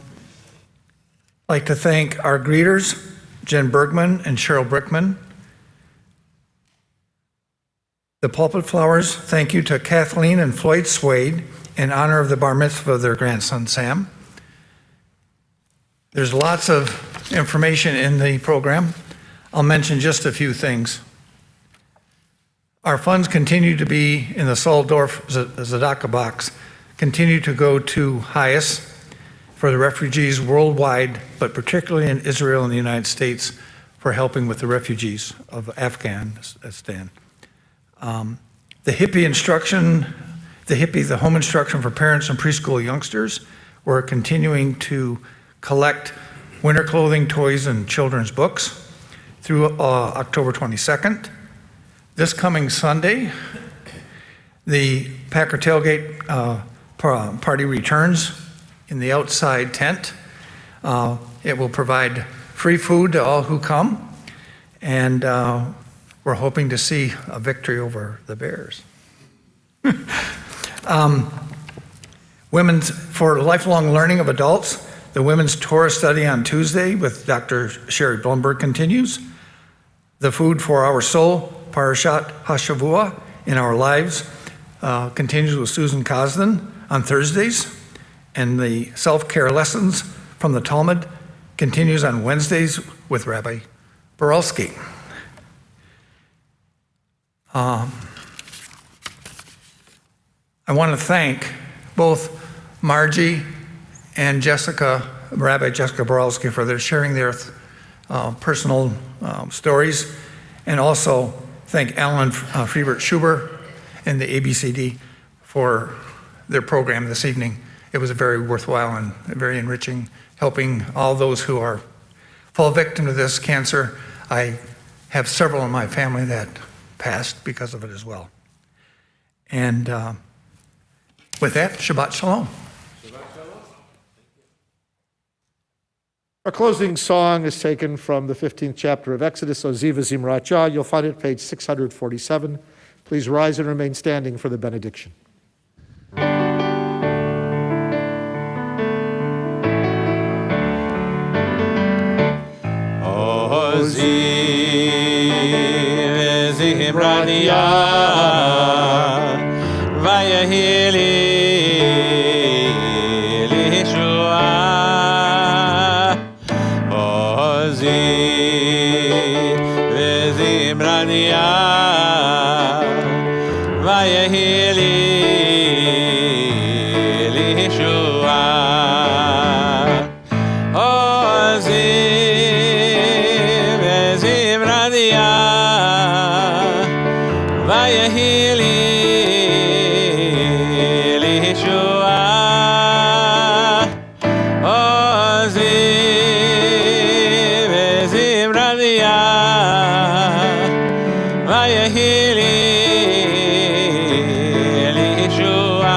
like to thank our greeters, Jen Bergman and Cheryl Brickman, The pulpit flowers, thank you to Kathleen and Floyd Swade in honor of the bar mitzvah of their grandson, Sam. There's lots of information in the program. I'll mention just a few things. Our funds continue to be in the Soldorf Tzedakah box, continue to go to HIAS for the refugees worldwide, but particularly in Israel and the United States for helping with the refugees of Afghanistan. The home instruction for parents and preschool youngsters, we're continuing to collect winter clothing, toys, and children's books through October 22nd. This coming Sunday, the Packer Tailgate party returns in the outside tent. It will provide free food to all who come, and we're hoping to see a victory over the Bears. Women's for lifelong learning of adults, the Women's Torah study on Tuesday with Dr. Sherry Blumberg continues. The Food for Our Soul, Parashat HaShavua in Our Lives, continues with Susan Cosden on Thursdays. And the self-care lessons from the Talmud continues on Wednesdays with Rabbi Boralski. I want to thank both Margie and Rabbi Jessica Boralski, for their sharing their personal stories, and also thank Alan Friebert Schuber and the ABCD for their program this evening. It was very worthwhile and very enriching, helping all those who fall victim to this cancer. I have several in my family that passed because of it as well. And with that, Shabbat Shalom. Our closing song is taken from the 15th chapter of Exodus, Oziv Zimrat Yah. You'll find it page 647. Please rise and remain standing for the benediction. Oziv Zimrat Yah, Vayehi li Yeshua. Oziv Zimrat Yah, Vayehi li Yeshua. Oziv Zimrat Yah, Vayehi li Yeshua. Oziv Zimrat Yah, Vayehi li Yeshua.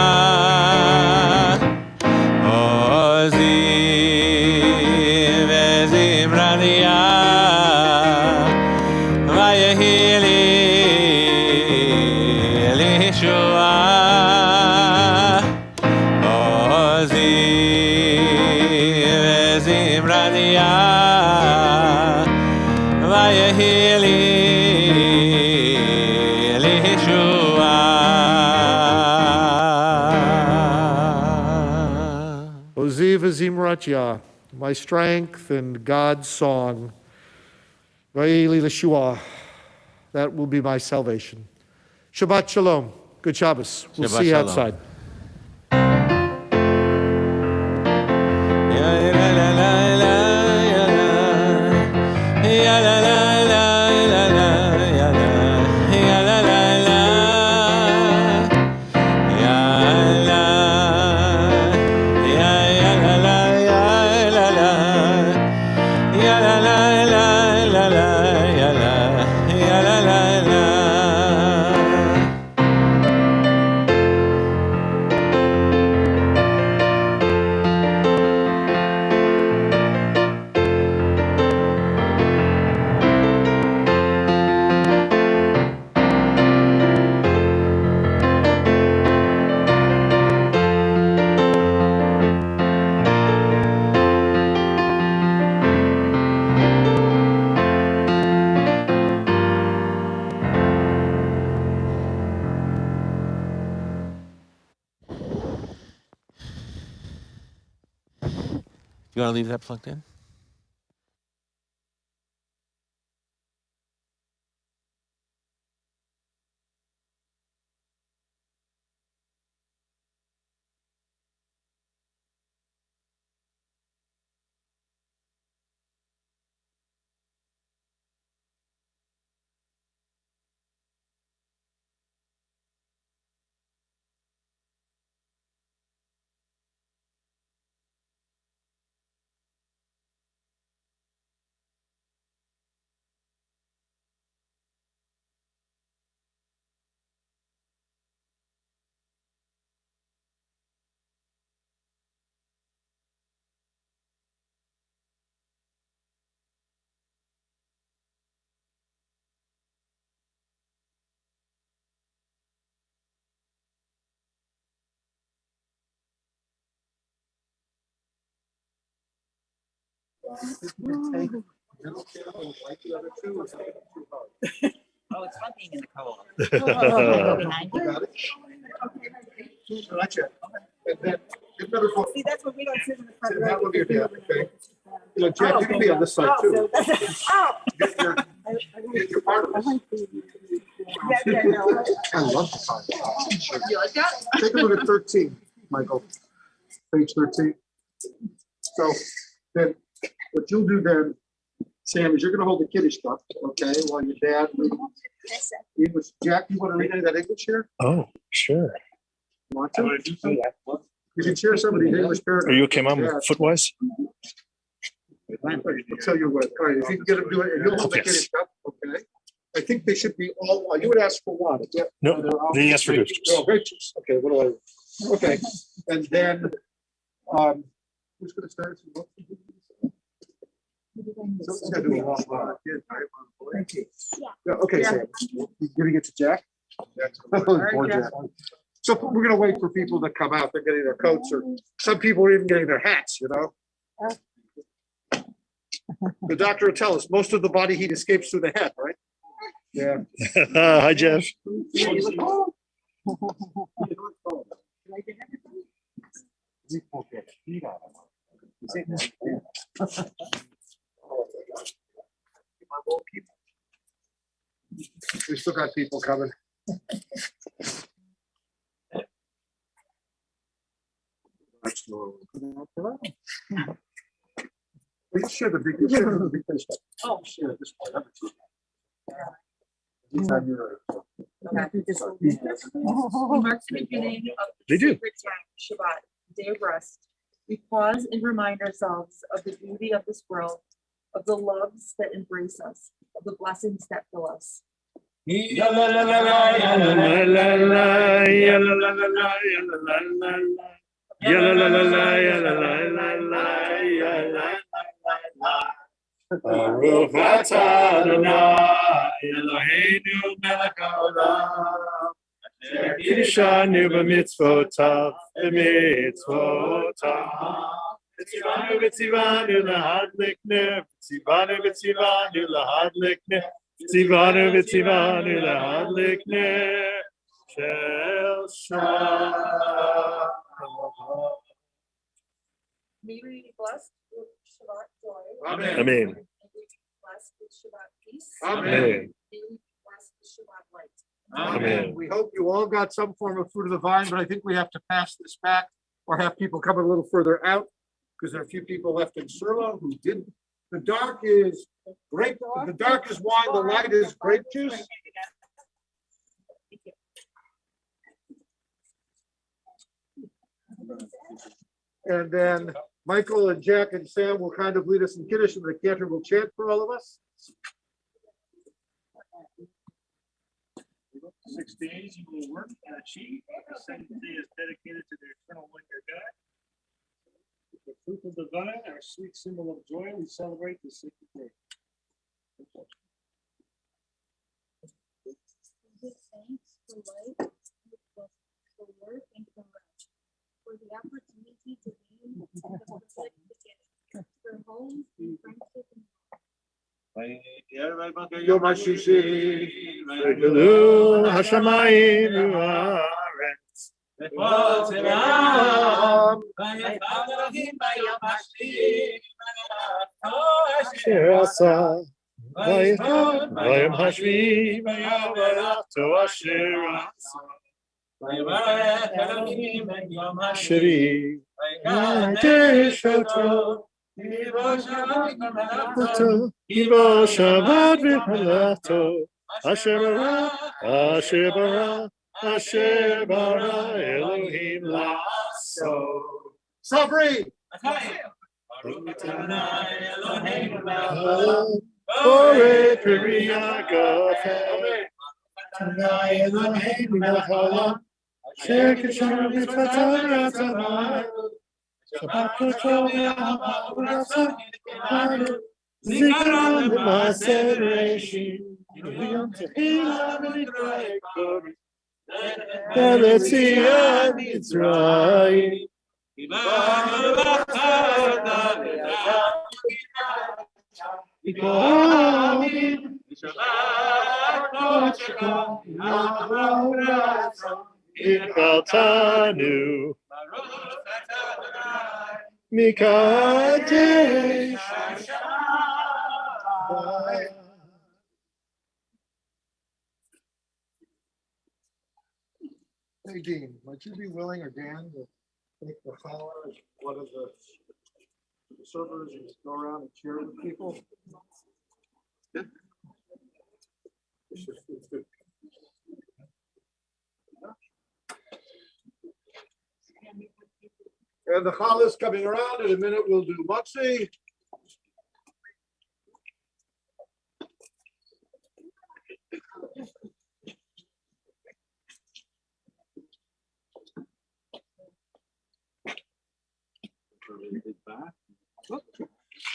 Oziv Zimrat Yah, Vayehi li Yeshua. Oziv Zimrat Yah, Vayehi li Yeshua. Oziv Zimrat Yah, my strength and God's song. Vayehi Yeshua, that will be my salvation. Shabbat Shalom. Good Shabbos. We'll Shabbat see you Shalom. outside. You want to leave that plugged in? Oh, it's fun being in the co-op. Behind you. See, that's what we don't sit in the front row. Okay. You know, Jack, you can be on this side too. Get your partners. I love the time. Take a look at 13, Michael. Page 13. So then what you'll do then, Sam, is you're gonna hold the kiddish cup, okay, while your dad reads English. Jack, you wanna read any of that English here? Oh, sure. Want to? You can share some of these English paragraphs. Are you okay, Mom, with footwise? I'll tell you what, all right, if you can get them to do it, and you'll hold the Yes. kiddish cup, okay? I think they should be all, you would ask for one. Yeah. No, they asked for grape juice. Oh, grape juice, okay, what do I, okay, and then, who's gonna start? Someone's gotta do a long line. Thank you. Yeah, okay, Sam, you giving it to Jack? Poor Jack. So we're gonna wait for people to come out, they're getting their coats, or some people are even getting their hats, you know? The doctor will tell us, most of the body heat escapes through the head, right? Yeah. Hi, Jeff. We still got people coming. We share the big picture. Oh, share this one. Anytime you're ready. Marks the beginning of They do. sacred time, Shabbat, day of rest. We pause and remind ourselves of the beauty of this world, of the loves that embrace us, of the blessings that fill us. Baruch atah Adonai Eloheinu melech haolam asher kiddushanu b'mitzvotav V'tzivanu v'tzivanu lahadlik ner V'tzivanu v'tzivanu lahadlik ner V'tzivanu v'tzivanu lahadlik ner Shel Shalom. May we be blessed with Shabbat joy. Amen. Amen. May we be blessed with Shabbat peace. Amen. May we be blessed with Shabbat light. Amen. We hope you all got some form of fruit of the vine, but I think we have to pass this back or have people come a little further out because there are a few people left in Surla who didn't. The dark is grape, the dark is wine, the light is grape juice. And then Michael and Jack and Sam will kind of lead us in Kiddush, and the cantor will chant for all of us. 6 days you will work and achieve. The seventh day is dedicated to the eternal one your God. With the fruit of the vine, our sweet symbol of joy, we celebrate this sacred day. Give thanks for life, for work, and for rest, for the opportunity to be in the perfect beginning, for homes and friendship and Yom HaShishi, V'gelu hashamayim u'haaretz, אשר עשה ביום השביעי ויברכו אשר עשה ויברך אלוהים את יום השביעי ויקדש אותו יבוא שבת ומלאכתו אשר ברא אלוהים לעשות. Sabri! בורא פרי הגפן תנאי אלוהינו מלך העולם אשר קשר מצוותיו ורצונו שבת קודשו ואהבה ורצון זיכרון למעשה בראשית ויום תחילה ונקרא קודש ליציאת מצרים התחלתנו מקדש Hey, Dean, might you be willing, or Dan, to take the flower as one of the servers and go around and share with people? Yeah. It's good. And the challah is coming around. In a minute, we'll do mutzi.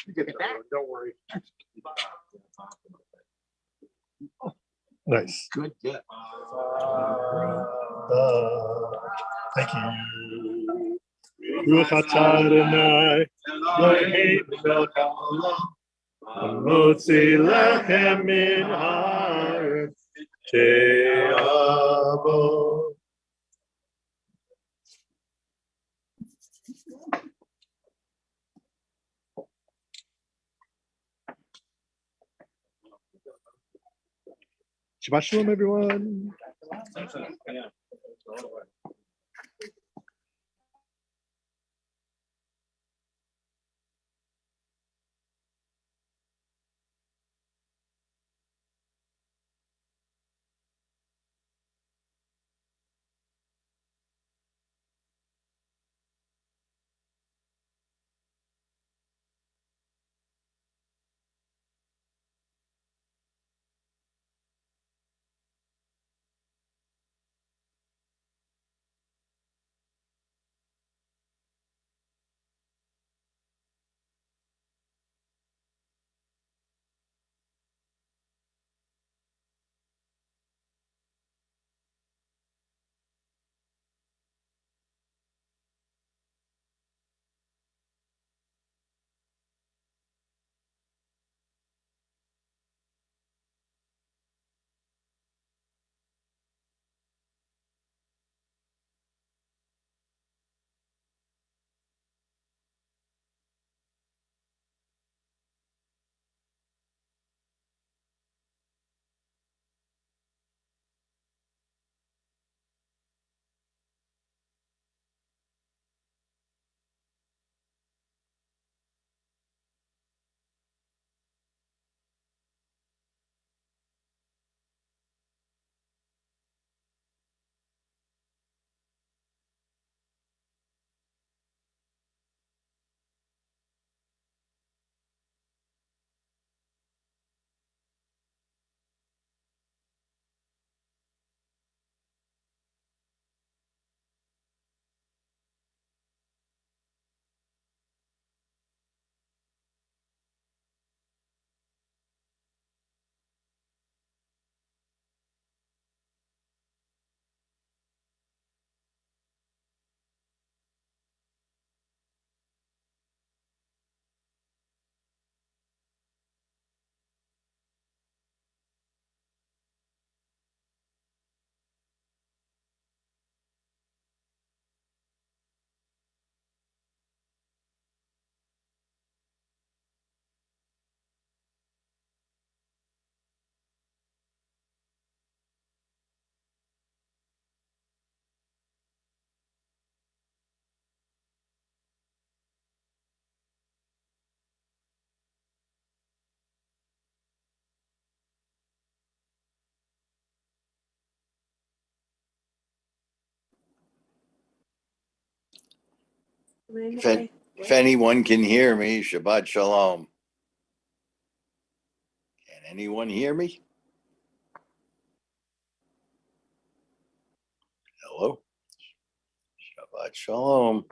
You get that one, don't worry. Nice. Good get. Thank you. Ruach atah Adonai, Eloheinu melech haolam, hamotzi lechem min haaretz, she'avo. Shabbat shalom, everyone. If anyone can hear me, Shabbat Shalom. Can anyone hear me? Hello? Shabbat Shalom.